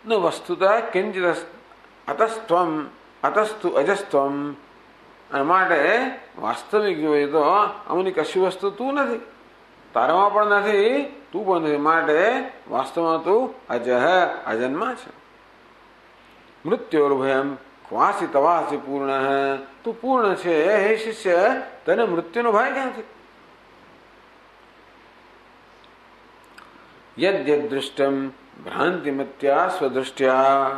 ન વસ્તુત કિંચિત અતસ્ત્વમ અતસ્તુ અજસ્ત્વમ, અને માટે વાસ્તવિક જોઈએ તો આમની કશી વસ્તુ તું નથી, તારામાં પણ નથી, તું પણ નથી. માટે વાસ્તવમાં તું અજહ અજન્મા છે. મૃત્યોર્ભયમ ક્વાસી તવાસી પૂર્ણ, તું પૂર્ણ છે હે શિષ્ય, તને મૃત્યુનો ભય ક્યાંથી? યદ્યદ દૃષ્ટમ ભ્રાંતિમત્યા સ્વદૃષ્ટ્યા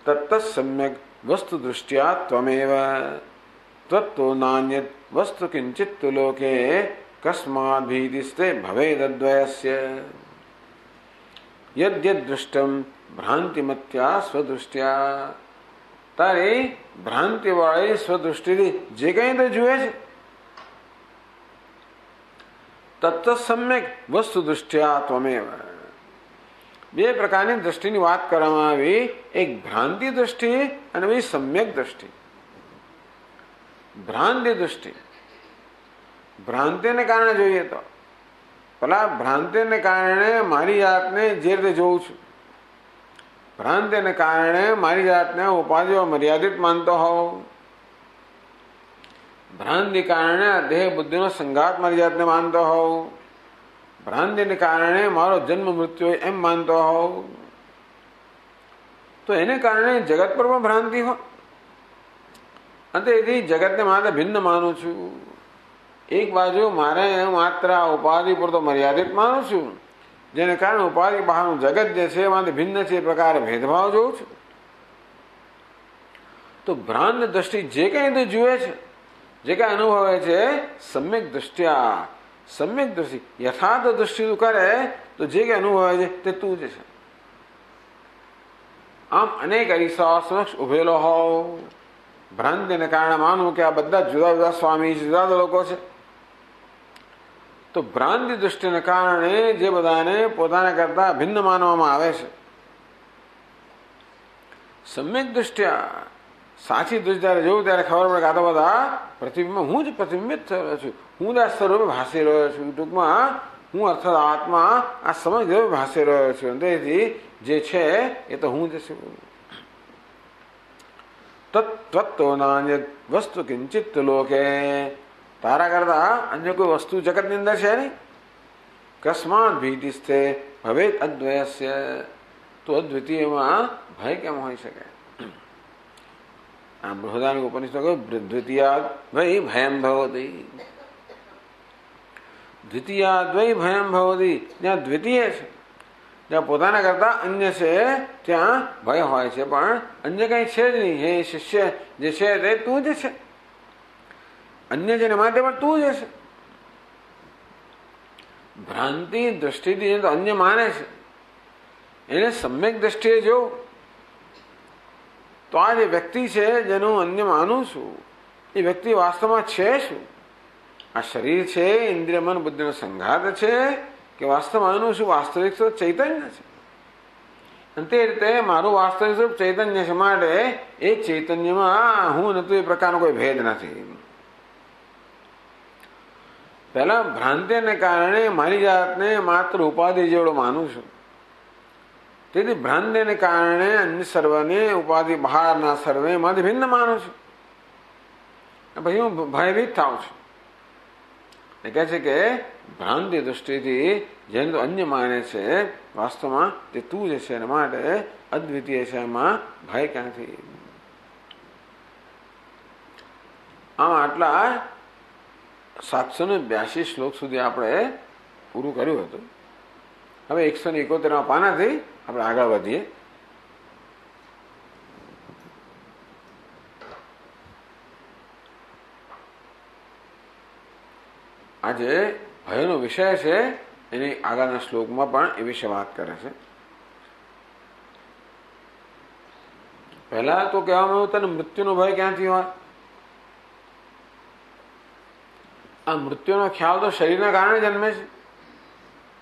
તત્ત સમ્યક વસ્તુ દૃષ્ટ્યા ત્વમેવ ત્વત્તો નાન્યત વસ્તુ કિંચિત લોકે કસ્માદ ભીતિસ્તે ભવેદદ્વયસ્ય. યદ્યદ દૃષ્ટમ ભ્રાંતિમત્યા સ્વદૃષ્ટ્યા, તારી ભ્રાંતિ વાળી સ્વદૃષ્ટિથી જે કઈ તો જુએ છે, તત્ત સમ્યક વસ્તુ દૃષ્ટ્યા ત્વમેવ. બે પ્રકારની દ્રષ્ટિની વાત કરવામાં આવી, એક ભ્રાંતિ દ્રષ્ટિ અને બીજી સમ્યક દ્રષ્ટિ. ભ્રાંતિ દ્રષ્ટિ, ભ્રાંતિને કારણે જોઈએ તો પેલા ભ્રાંતિને કારણે મારી જાતને જે રીતે જોઉં છું, ભ્રાંતિને કારણે મારી જાતને ઉપાધિઓ મર્યાદિત માનતો હોઉં, ભ્રાંતિ કારણે દેહ બુદ્ધિનો સંઘાત મારી જાતને માનતો હોઉં, ભ્રાંતિને કારણે મારો જન્મ મૃત્યુ એમ માનતો હોઉં, તો એને કારણે જગત પર પણ ભ્રાંતિ હોય. અને એથી જગતને માત્ર ભિન્ન માનું છું. એક બાજુ મારે માત્ર આ ઉપાધિ પર તો મર્યાદિત માનું છું, જેને કારણે ઉપાધિ બહારનું જગત જે છે એમાંથી ભિન્ન છે એ પ્રકારે ભેદભાવ જોઉં છું. તો ભ્રાંત દ્રષ્ટિ જે કઈ તે જુએ છે, જે કઈ અનુભવે છે, સમ્યક દ્રષ્ટિયા, સમ્યક દ્રષ્ટિ યથાર્થ દ્રષ્ટિ તું કરે તો જે કઈ અનુભવે છે તે તું જ છે. આમ અનેક અરીસા સમક્ષ ઉભેલો હોવ, ભ્રાંતિને કારણે માનવું કે આ બધા જુદા જુદા સ્વામી જુદા જુદા લોકો છે, તો ભ્રાંતિ દૃષ્ટિને કારણે જે બધાને પોતાના કરતા ભિન્ન માનવામાં આવે છે, સમ્યક દ્રષ્ટિયા સાચી દૃષ્ટિ જ્યારે જોઉં ત્યારે ખબર પડે કે આ તો બધા પ્રતિબિંબ હું જ પ્રતિબિંબિત થયેલો છું, હું જ આ સ્વરૂપે ભાસી રહ્યો છું. ટૂંકમાં હું અર્થાત આત્મા આ સમગ્ર ભાસી રહ્યો છું. તેથી જે છે એ તો હું જ છું. તત્વત્તો નાન્યદ વસ્તુ કિંચિત લોકે, તારા કરતા અન્ય કોઈ વસ્તુ જગતની અંદર છે નહીં. કસ્માત ભીતિસ્તે ભવેત અદ્વયસ્ય, તો અદ્વિતીયમાં ભય કેમ હોઈ શકે? આ બૃહદારણ્યક ઉપનિષદ કહ્યું દ્વિતીયાદ વૈ ભયમ ભવતી, દ્વિતીયાદ વૈ ભયમ ભવતી. જ્યાં દ્વિતીય છે, જ્યાં પોતાના કરતા અન્ય છે ત્યાં ભય હોય છે, પણ અન્ય કઈ છે જ નહીં. હે શિષ્ય, જે છે તે તું જ છે, અન્ય જેને માટે પણ તું જ છે. ભ્રાંતિ દ્રષ્ટિથી તો અન્ય માને છે, એને સમ્યક દ્રષ્ટિએ જો તો આ જે વ્યક્તિ છે જેનું અન્ય માનું છું એ વ્યક્તિ વાસ્તવમાં છે શું? આ શરીર છે, ઇન્દ્રિય મન બુદ્ધિનો સંઘાત છે કે વાસ્તવમાં આનું શું વાસ્તવિક સ્વરૂપ ચૈતન્ય છે? અને તે રીતે મારું વાસ્તવિક સ્વરૂપ ચૈતન્ય છે, માટે એ ચૈતન્યમાં હું નથી એ પ્રકારનો કોઈ ભેદ નથી. પહેલા ભ્રાંતિને કારણે મારી જાતને માત્ર ઉપાધિ જેવડો માનું છું. તેથી ભ્રાંતિને કારણે અન્ય સર્વને ઉપાધિ બહારના સર્વે માંથી ભિન્ન માનું છું. પછી હું ભયભીત થાઉં છું. એ કહે છે કે ભ્રાંતિ દૃષ્ટિથી જેને તો અન્ય માને છે વાસ્તવમાં તે તું જ છે, એના માટે અદ્વિતીય છે, એમાં ભય ક્યાંથી? આમ આટલા 782 શ્લોક સુધી આપણે પૂરું કર્યું હતું. હવે 171 પાનાથી આપણે આગળ વધીએ. આજે ભયનો વિષય છે, એની આગળના શ્લોકમાં પણ એ વિશે વાત કરે છે. પહેલા તો કહેવામાં આવ્યું તને મૃત્યુનો ભય ક્યાંથી હોય? આ મૃત્યુનો ખ્યાલ તો શરીરના કારણે જન્મે છે.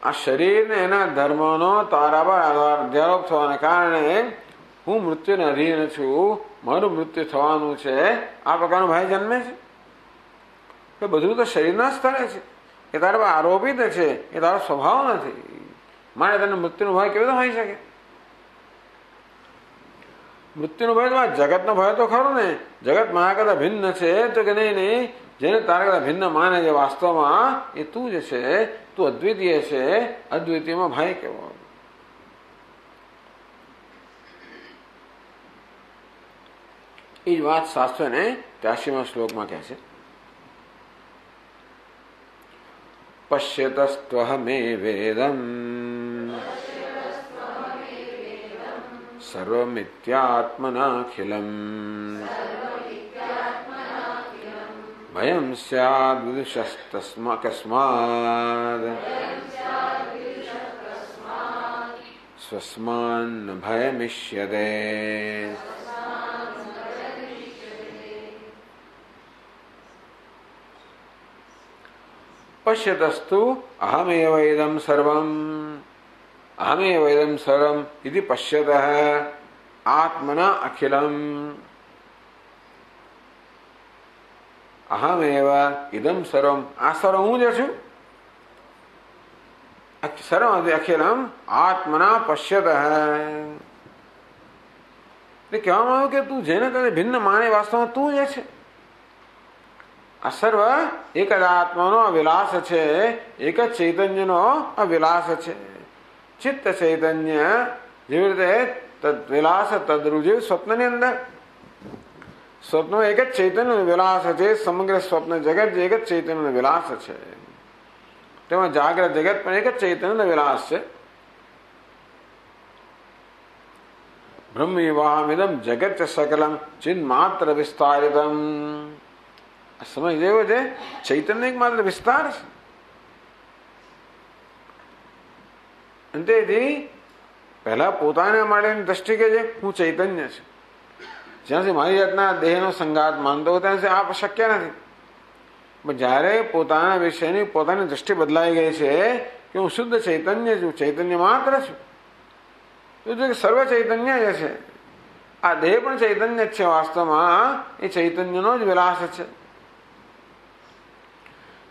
આ શરીરને એના ધર્મનો તારા પર અધ્યારોપ થવાના કારણે હું મૃત્યુને અધીન છું, મારું મૃત્યુ થવાનું છે, આ પ્રકારનો ભય જન્મે છે. કે બધું તો શરીરના સ્તરે છે, એ તારા પર આરોપિત છે, એ તારો સ્વભાવ નથી. મારે તને મૃત્યુનો ભય કેવી રીતે હોઈ શકે? મૃત્યુનો ભય તો જગતનો ભય તો ખરો ને. જગત મારા કરતા ભિન્ન છે તો કે નહીં, જેને તારા કરતા ભિન્ન માને છે વાસ્તવમાં એ તું જ છે, તું અદ્વિતીય છે. અદ્વિતીયમાં ભય કેવો? એ જ વાત 783 શ્લોકમાં કહે છે. પશ્યતસ્ત્વહમેવેદં સર્વમિત્યાત્મનાખિલં ભયં સ્યાદ્ વિદુષસ્તસ્માકસ્માદ્ સ્વસ્માન્ન ભયમિષ્યતે. પશ્યતસ્તુ અહમેવ ઇદં સર્વં અહમેવ ઇદં સર્વં ઇતિ પશ્યતઃ આત્મના અખિલં. અહમેવ ઇદં સર્વં, આ સર્વ હું જ છું. સર્વ અખિલમ આત્મના પશ્યતઃ. એટલે કહેવામાં આવ્યું કે તું જેને તને ભિન્ન માને વાસ્તવમાં તું જ છે. આ સર્વ એક જ આત્માનો અવિલાસ છે, એક જ ચૈતન્યનો અવિલાસ છે. ચિત્ત ચૈતન્ય જેવી રીતે તદ્વિલાસ તદ્રુજીવ સ્વપ્નની અંદર સ્વપ્નો એક જ ચૈતન્યનો વિલાસ છે. સમગ્ર સ્વપ્ન જગત જે એક જ ચૈતન્યનો વિલાસ છે, તેમાં જાગ્રત જગત પણ એક જ ચૈતન્યનો વિલાસ છે. બ્રહ્મૈવાહમિદં જગત સકલમ ચિન્માત્ર વિસ્તારિતમ. આ સમય જેવો છે, ચૈતન્ય એક માત્ર વિસ્તાર છે. અને તેથી પહેલા પોતાના માટેની દ્રષ્ટિ કે છે હું ચૈતન્ય છું. જ્યાં સુધી મારી જાતના દેહનો સંઘાત માનતો હોય ત્યાં સુધી આ શક્ય નથી. પણ જ્યારે પોતાના વિષયની પોતાની દ્રષ્ટિ બદલાઈ ગઈ છે કે હું શુદ્ધ ચૈતન્ય છું, ચૈતન્ય માત્ર છું, તો સર્વ ચૈતન્ય જ છે. આ દેહ પણ ચૈતન્ય જ છે. વાસ્તવમાં એ ચૈતન્યનો જ વિલાસ છે.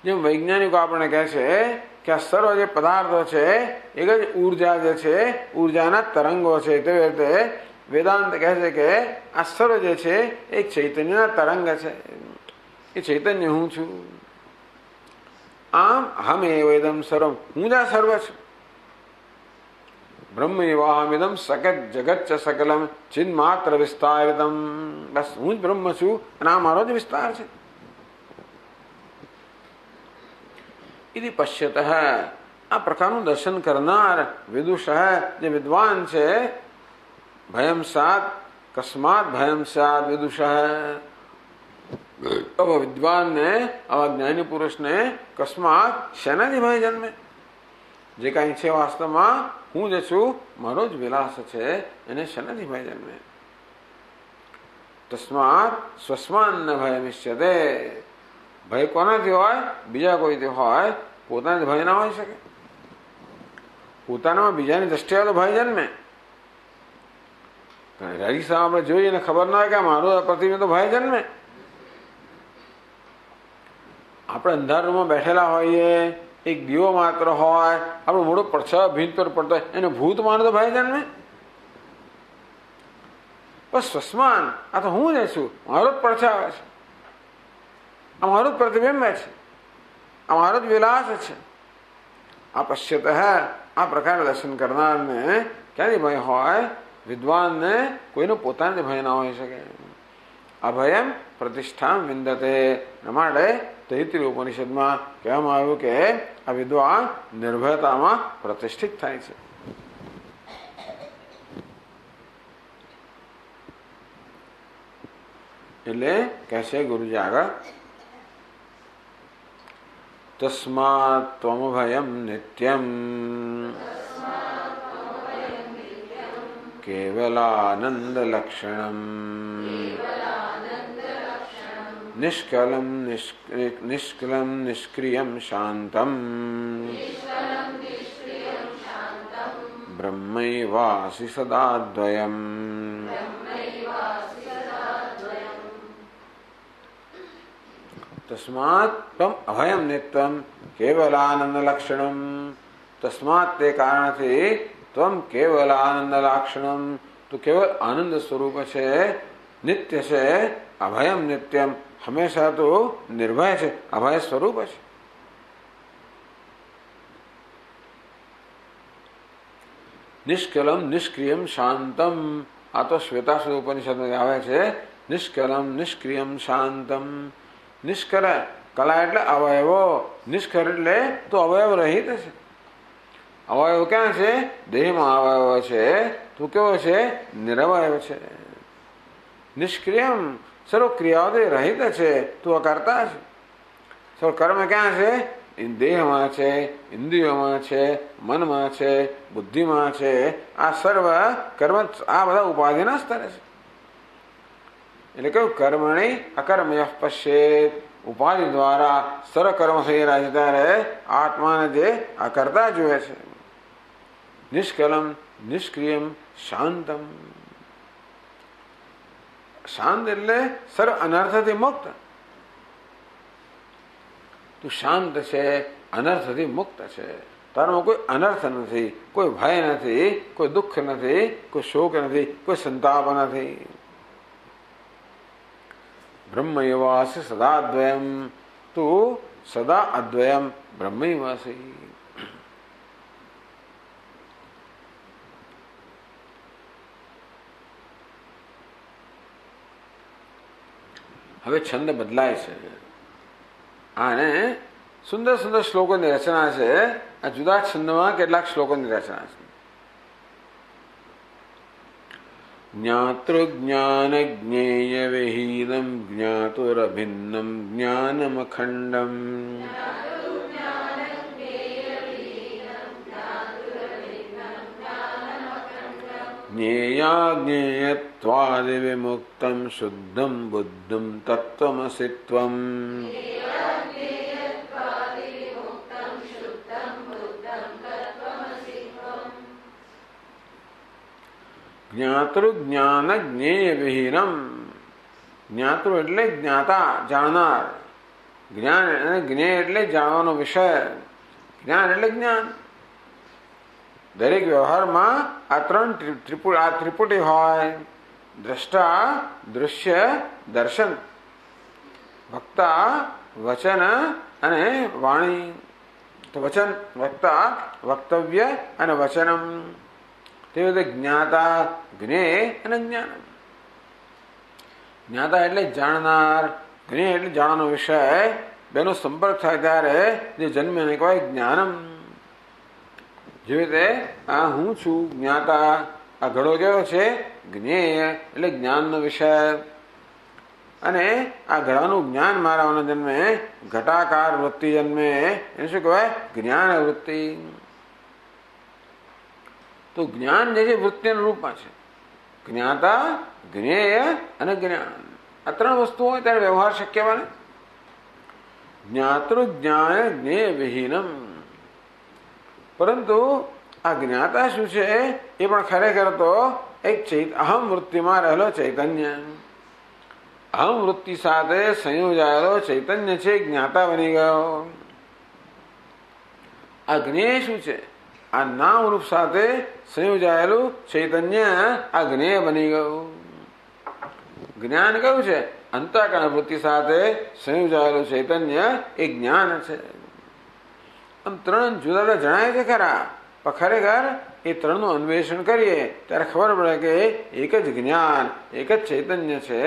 જેમ વૈજ્ઞાનિકો આપણને કહે છે કે આ સર્વ જે પદાર્થો છે એક જ ઉર્જા જે છે, ઉર્જાના તરંગો છે, તેવી રીતે વેદાંત કહે છે કે આ સર્વ જે છે એક ચૈતન્યના તરંગ છે. એ ચૈતન્ય હું છું. આમ અહમેવ ઇદં સર્વં, હું જ આ સર્વ છું. બ્રહ્મૈવાહમિદં સકત જગત ચ સકલમ ચિન્માત્ર વિસ્તારિતમ. બસ હું જ બ્રહ્મ છું અને આ મારો જ વિસ્તાર છે. ઇતિ પશ્યતઃ, આ પ્રકારનું દર્શન કરનાર વિદુષ જે વિદ્વાન છે, ભયમ સાત કસ્માત ભયમ સાત વિદુષ. આવા વિદ્વાનને, આવા જ્ઞાની પુરુષને કસ્માત શેનાથી ભય જન્મે? જે કાંઈ છે વાસ્તવમાં હું જે છું, મારો જ વિલાસ છે, એને શેનાથી ભય જન્મે? તસ્માત સ્વસ્માન ન ભયમિષ્યતે. ભય કોનાથી હોય? બીજા કોઈથી હોય, પોતાનાથી ભય ના હોઈ શકે. પોતાનામાં બીજાની દ્રષ્ટિએ તો ભય જન્મે. રીક્ષા આપણે જોઈએ ને ખબર ના હોય કે મારું પ્રતિબિંબ તો ભય જન્મે. આપણે અંધાર રૂમમાં બેઠેલા હોઈએ, એક દીવો માત્ર હોય, આપણું મોટો પડછાયો ભીંત પર પડતો હોય, એને ભૂત માને તો ભય જન્મે. બસ સ્વસ્માન, આ તો હું જ છું, મારો જ પડછાયો છે, આ મારું જ પ્રતિબિંબ છે, આ મારો જ વિલાસ છે. આ પશ્યત આ પ્રકારે દર્શન કરનારને ક્યાંથી ભય હોય? વિદ્વાનને કોઈનો પોતાને ભય ના હોઈ શકે. અભયમ પ્રતિષ્ઠા વિંદતે. માટે તૈત્રીય ઉપનિષદમાં કહેવામાં આવ્યું કે આ વિદ્વાન નિર્ભયતામાં પ્રતિષ્ઠિત થાય છે. એટલે કહે છે ગુરુજી આગળ, તસ્માત ત્વમભયમ નિત્યમ કેવલાનંદ લક્ષણમ નિષ્કલમ નિષ્કલમ નિષ્ક્રિયમ શાંતમ બ્રહ્મૈવાસી સદાદ્વયમ. તસ્માત ત્વમ અભયમ નિત્યમ કેવલાનંદ લક્ષણમ. તસ્માત તે કારણથી ત્વમ કેવલ આનંદ લક્ષણમ, તું કેવલ આનંદ સ્વરૂપ છે, નિત્ય છે, અભયમ નિત્યમ, હંમેશા તો નિર્ભય છે, અભય સ્વરૂપ છે. નિષ્કલમ નિષ્ક્રિયમ શાંતમ. આ તો શ્વેતાસુર ઉપનિષદમાં આવે છે. નિષ્કલમ નિષ્ક્રિયમ શાંતમ. નિષ્કલ, કલા એટલે અવયવો, નિષ્કલ એટલે તો અવયવ રહિત છે. અવયવ ક્યાં છે? દેહમાં અવયવ છે. તું કેવો છે? નિરવયવ છે. નિષ્ક્રિયમ, સર્વ ક્રિયાઓથી રહિત છે, તું અકર્તા છે. સર્વ કર્મ ક્યાં છે? દેહમાં છે, ઇન્દ્રિયોમાં છે, મનમાં છે, બુદ્ધિમાં છે. આ સર્વ કર્મ આ બધા ઉપાધિના સ્તરે છે. એટલે કેવું? કર્મણી અકર્મય પશ્યેત. ઉપાધિ દ્વારા સર્વ કર્મ થઈ રહ્યા છે ત્યારે આત્માને જે અકર્તા જુએ છે. નિષ્કલમ નિષ્ક્રિયમ શાંતમ. શાંત એટલે સર્વ અનર્થથી મુક્ત. તું શાંત છે, અનર્થથી મુક્ત છે. તારામાં કોઈ અનર્થ નથી, કોઈ ભય નથી, કોઈ દુઃખ નથી, કોઈ શોક નથી, કોઈ સંતાપ નથી. બ્રહ્મૈવાસી સદાદ્વયમ. તું સદા અદ્વયમ બ્રહ્મૈવાસી. હવે છંદ બદલાય છે. આને સુંદર સુંદર શ્લોકોની રચના છે. આ જુદા છંદમાં કેટલાક શ્લોકોની રચના છે. જ્ઞાતૃજ્ઞાન જ્ઞેય વિહીનમ જ્ઞાતુરભિન્નમ જ્ઞાનમખંડમ. જ્ઞેયાજ્ઞેયત્વાદિ વિમુક્તમ શુદ્ધમ બુદ્ધમ તત્વમસી ત્વમ. જ્ઞાતૃ જ્ઞાન જ્ઞેય વિહીનમ. જ્ઞાતૃ એટલે જ્ઞાતા, જાણનાર. જ્ઞાન અને જ્ઞેય એટલે જાણવાનો વિષય. જ્ઞાન એટલે જ્ઞાન. દરેક વ્યવહારમાં આ ત્રિપુટી હોય. દ્રષ્ટા, દૃશ્ય, દર્શન. વક્તા, વચન અને વાણી. તો વચન, વક્તા, વક્તવ્ય અને વચનમ. તે રીતે જ્ઞાતા, જ્ઞેય અને જ્ઞાનમ. જ્ઞાતા એટલે જાણનાર, જ્ઞેય એટલે જાણવાનો વિષય. બેનો સંપર્ક થાય ત્યારે જે જન્મે એને કહેવાય જ્ઞાનમ. જેવી રીતે આ હું છું જ્ઞાતા, આ ઘડો કેવો છે? જ્ઞેય એટલે જ્ઞાનનો વિષય. અને આ ઘડાનું જ્ઞાન મારાઓને જન્મે, ઘટાકાર વૃત્તિ જન્મે, એને શું કહેવાય? જ્ઞાન વૃત્તિ. તો જ્ઞાન જે છે વૃત્તિના રૂપમાં છે. જ્ઞાતા, જ્ઞેય અને જ્ઞાન. આ ત્રણ વસ્તુ હોય ત્યારે વ્યવહાર શક્ય બને. જ્ઞાતૃ જ્ઞાન જ્ઞેય વિહીનમ. પરંતુ આ જ્ઞાતા શું છે એ પણ ખરેખર તો એક અહમ વૃત્તિમાં રહેલો ચૈતન્ય, અહમ વૃત્તિ સાથે સંયોજાયેલો ચૈતન્ય છે, જ્ઞાતા બની ગયો. આ જ્ઞેય શું છે? આ નામ રૂપ સાથે સંયોજાયેલું ચૈતન્ય આ જ્ઞેય બની ગયું. જ્ઞાન કયું છે? અંતઃકરણ વૃત્તિ સાથે સંયોજાયેલું ચૈતન્ય એ જ્ઞાન છે. આમ ત્રણ જુદા જણાય છે ખરા, પણ ખરેખર એ ત્રણનું અન્વેષણ કરીએ ત્યારે ખબર પડે કે એક જ જ્ઞાન, એક જ ચૈતન્ય છે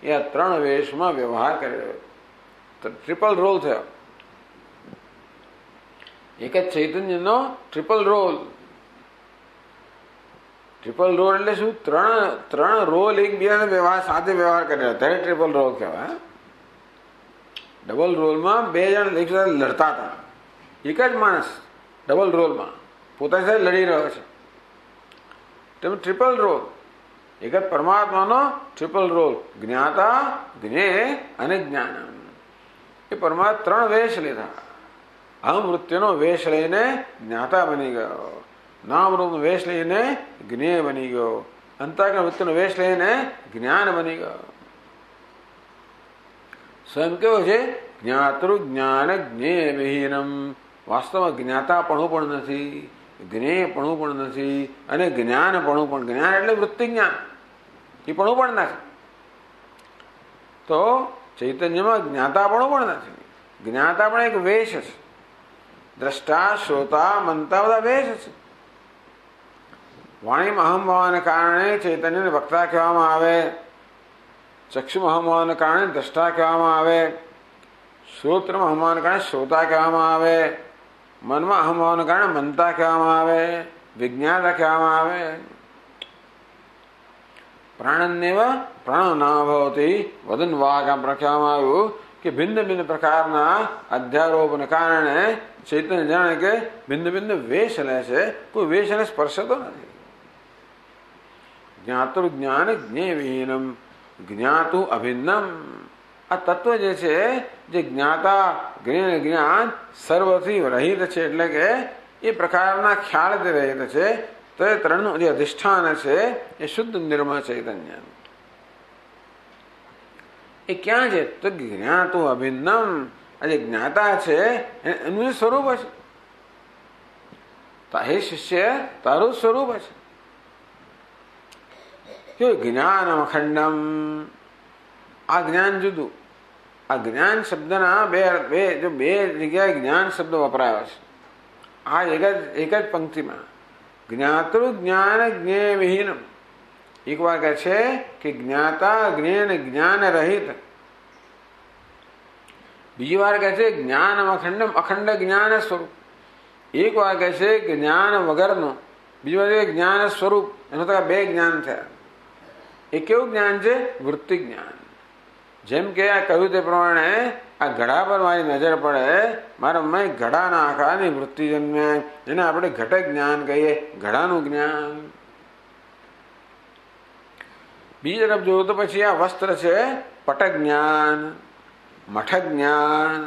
એ આ ત્રણ વેશમાં વ્યવહાર કરી રહ્યો. ટ્રિપલ રોલ થયો. એક જ ચૈતન્યનો ટ્રિપલ રોલ. ટ્રિપલ રોલ એટલે શું? ત્રણ રોલ એકબીજાને વ્યવહાર સાથે વ્યવહાર કરી રહ્યા ત્યારે ટ્રિપલ રોલ કહેવાય. ડબલ રોલમાં બે જણ એક સાથે લડતા હતા. એક જ માણસ ડબલ રોલમાં પોતાની સાથે લડી રહ્યો છે. તેમ ટ્રિપલ રોલ, એક જ પરમાત્માનો ટ્રિપલ રોલ, જ્ઞાતા, જ્ઞેય અને જ્ઞાન. એ પરમાત્મા ત્રણ વેશ લીધા. અહમ વૃત્તિનો વેશ લઈને જ્ઞાતા બની ગયો, નામ રૂપનો વેશ લઈને જ્ઞેય બની ગયો, અંતઃકરણ વૃત્તિનો વેશ લઈને જ્ઞાન બની ગયો. સ્વયં કેવો છે? જ્ઞાતૃ જ્ઞાન જ્ઞેય વિહીનમ. વાસ્તવમાં જ્ઞાતાપણું પણ નથી, જ્ઞેયપણું પણ નથી અને જ્ઞાનપણું પણ. જ્ઞાન એટલે વૃત્તિ જ્ઞાન, એ પણું પણ નથી. તો ચૈતન્યમાં જ્ઞાતાપણું પણ નથી. જ્ઞાતા પણ એક વેશ છે. દ્રષ્ટા, શ્રોતા, મંતા બધા વેશ છે. વાણીમાં અહમ હોવાને કારણે ચૈતન્યને વક્તા કહેવામાં આવે, ચક્ષુમાં અહમ હોવાને કારણે દ્રષ્ટા કહેવામાં આવે, શ્રોત્રમાં અહમ હોવાને કારણે શ્રોતા કહેવામાં આવે, મનમાં અહમ હોવાને કારણે મંતા કહેવામાં આવે, વિજ્ઞાતા કહેવામાં આવે. પ્રાણન્નેવ પ્રાણો ના ભવતી વદન વાગ આમ કહેવામાં આવ્યું કે ભિન્ન ભિન્ન પ્રકારના અધ્યારોપને કારણે ચૈતન્ય જાણે કે ભિન્ન ભિન્ન વેશ લે છે, કોઈ વેશ એને સ્પર્શતો નથી. જ્ઞાતૃ જ્ઞાન જ્ઞેય વિહીનમ જ્ઞાતુ અભિન્નમ. આ તત્વ જે છે, જે જ્ઞાતા જ્ઞેય જ્ઞાન સર્વથી રહિત છે, એટલે કે એ પ્રકારના ખ્યાલથી રહિત છે. તો એ ત્રણનું જે અધિષ્ઠાન છે એ શુદ્ધ નિર્મળ ચૈતન્ય. એ ક્યાં છે? તો જ્ઞાતુ અભિન્નમ. આ જે જ્ઞાતા છે એનું સ્વરૂપ છે. હે શિષ્ય, તારું સ્વરૂપ છે કેવું? જ્ઞાન અખંડમ. આ જ્ઞાન જુદું. આ જ્ઞાન શબ્દના બે જગ્યાએ જ્ઞાન શબ્દ વપરાયો છે. આ એક જ પંક્તિમાં જ્ઞાતૃ જ્ઞાન જ્ઞેય વિહીનમ. એક વાર કહે છે કે જ્ઞાતા જ્ઞેય જ્ઞાન રહિત. બીજી વાર કહે છે જ્ઞાન અખંડમ, અખંડ જ્ઞાન સ્વરૂપ. એક વાર કહે છે જ્ઞાન વગરનું, બીજી વાર જ્ઞાન સ્વરૂપ. એનો તો બે જ્ઞાન થયા. એ કેવું જ્ઞાન છે? વૃત્તિ જ્ઞાન. જેમ કે આ કહ્યું તે પ્રમાણે આ ઘડા પર મારી નજર પડે, મારા મમ્મી ઘડાના આકારની વૃત્તિ જન્મે, એને આપણે ઘટક જ્ઞાન કહીએ, ઘડાનું જ્ઞાન. બીજી તરફ જોયું તો પછી આ વસ્ત્ર છે, પટક જ્ઞાન, મઠક જ્ઞાન.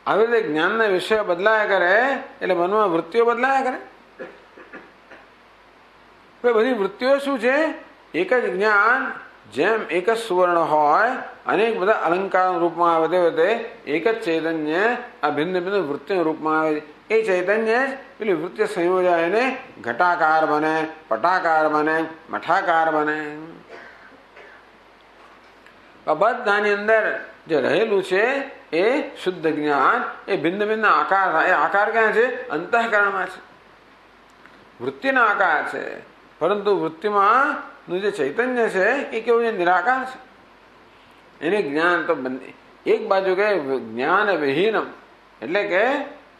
આવી રીતે જ્ઞાનના વિષયો બદલાયા કરે એટલે મનમાં વૃત્તિઓ બદલાયા કરે. બધી વૃત્તિઓ શું છે? એક જ જ્ઞાન. જેમ એક જ સુવર્ણ હોય, અનેક બધા અલંકાર રૂપમાં વધે એક જ ચૈતન્ય આ ભિન્ન ભિન્ન વૃત્તિના રૂપમાં આવે. એ ચૈતન્ય પેલી વૃત્તિ સંયોજાઈને ઘટાકાર બને, પટાકાર બને, મઠાકાર બને. બધાની અંદર જે રહેલું છે એ શુદ્ધ જ્ઞાન, એ ભિન્ન ભિન્ન આકાર થાય. એ આકાર ક્યાં છે? અંતઃકરણમાં છે. વૃત્તિના આકાર છે, પરંતુ વૃત્તિમાં નું જે ચૈતન્ય છે એ કેવું છે? નિરાકાર છે. એને જ્ઞાન તો એક બાજુ કે જ્ઞાન વિહીનમ, એટલે કે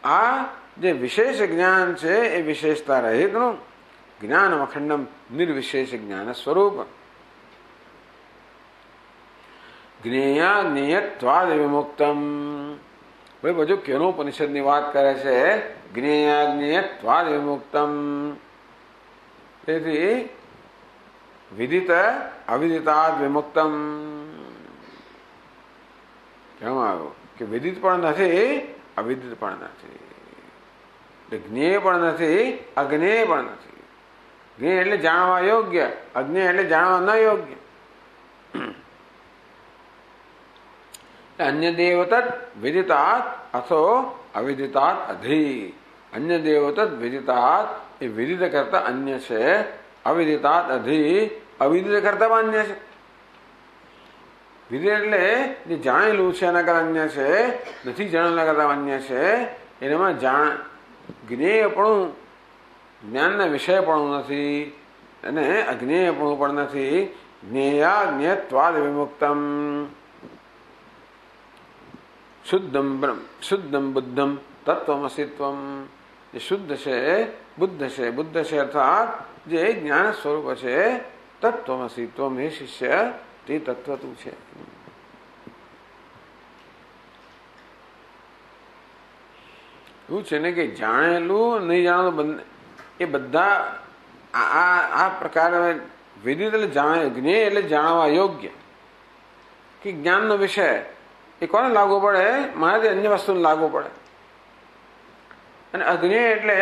આ જે વિશેષ જ્ઞાન છે એ વિશેષતા રહિતનું જ્ઞાન અખંડમ નિર્વિશેષ જ્ઞાન સ્વરૂપ. જ્ઞેયા જ્ઞેયત્વાદ વિમુક્તમ. ભાઈ બધું કેનોપનિષદની વાત કરે છે. જ્ઞેયા જ્ઞેયત્વાદ વિમુક્તમ. તેથી વિદિત અવિદિતાદ વિમુક્તમ કહેવામાં આવ્યું કે વિદિત પણ નથી, અવિદિત પણ નથી, જ્ઞેય પણ નથી, અજ્ઞેય પણ નથી. જ્ઞેય એટલે જાણવા યોગ્ય, અજ્ઞેય એટલે જાણવા ન યોગ્ય. અન્ય દેવતદ વિદિતાત અથો અવિદિતાત અધિ. અન્ય દેવતદ વિદિતાત એ વિદિત કરતા અન્ય છે, અવિદિતાત અધિ અવિદિત કરતા પણ અન્ય છે. વિદિત એટલે જે જાણેલું છે એના કરતા અન્ય છે, નથી જાણેલા કરતા અન્ય છે. એનામાં જ્ઞેયપણું, જ્ઞાનના વિષયપણું નથી અને અજ્ઞેયપણું પણ નથી. જ્ઞેયા જ્ઞેયત્વાદ વિમુક્તમ શુદ્ધમ બ્રહ્મ શુદ્ધમ બુદ્ધમ તત્વમસિત્વમ. જે શુદ્ધ છે, બુદ્ધ છે, બુદ્ધ છે અર્થાત જે જ્ઞાન સ્વરૂપ છે, તત્વમસિત્વમ હે શિષ્ય તે તત્વ તું છે. એવું છે ને કે જાણેલું નહીં જાણેલું બંને એ બધા આ પ્રકારે વિદિત એટલે જાણે, જ્ઞેય એટલે જાણવા યોગ્ય કે જ્ઞાનનો વિષય એ કોને લાગુ પડે? મારાથી અન્ય વસ્તુને લાગુ પડે. અને અજ્ઞેય એટલે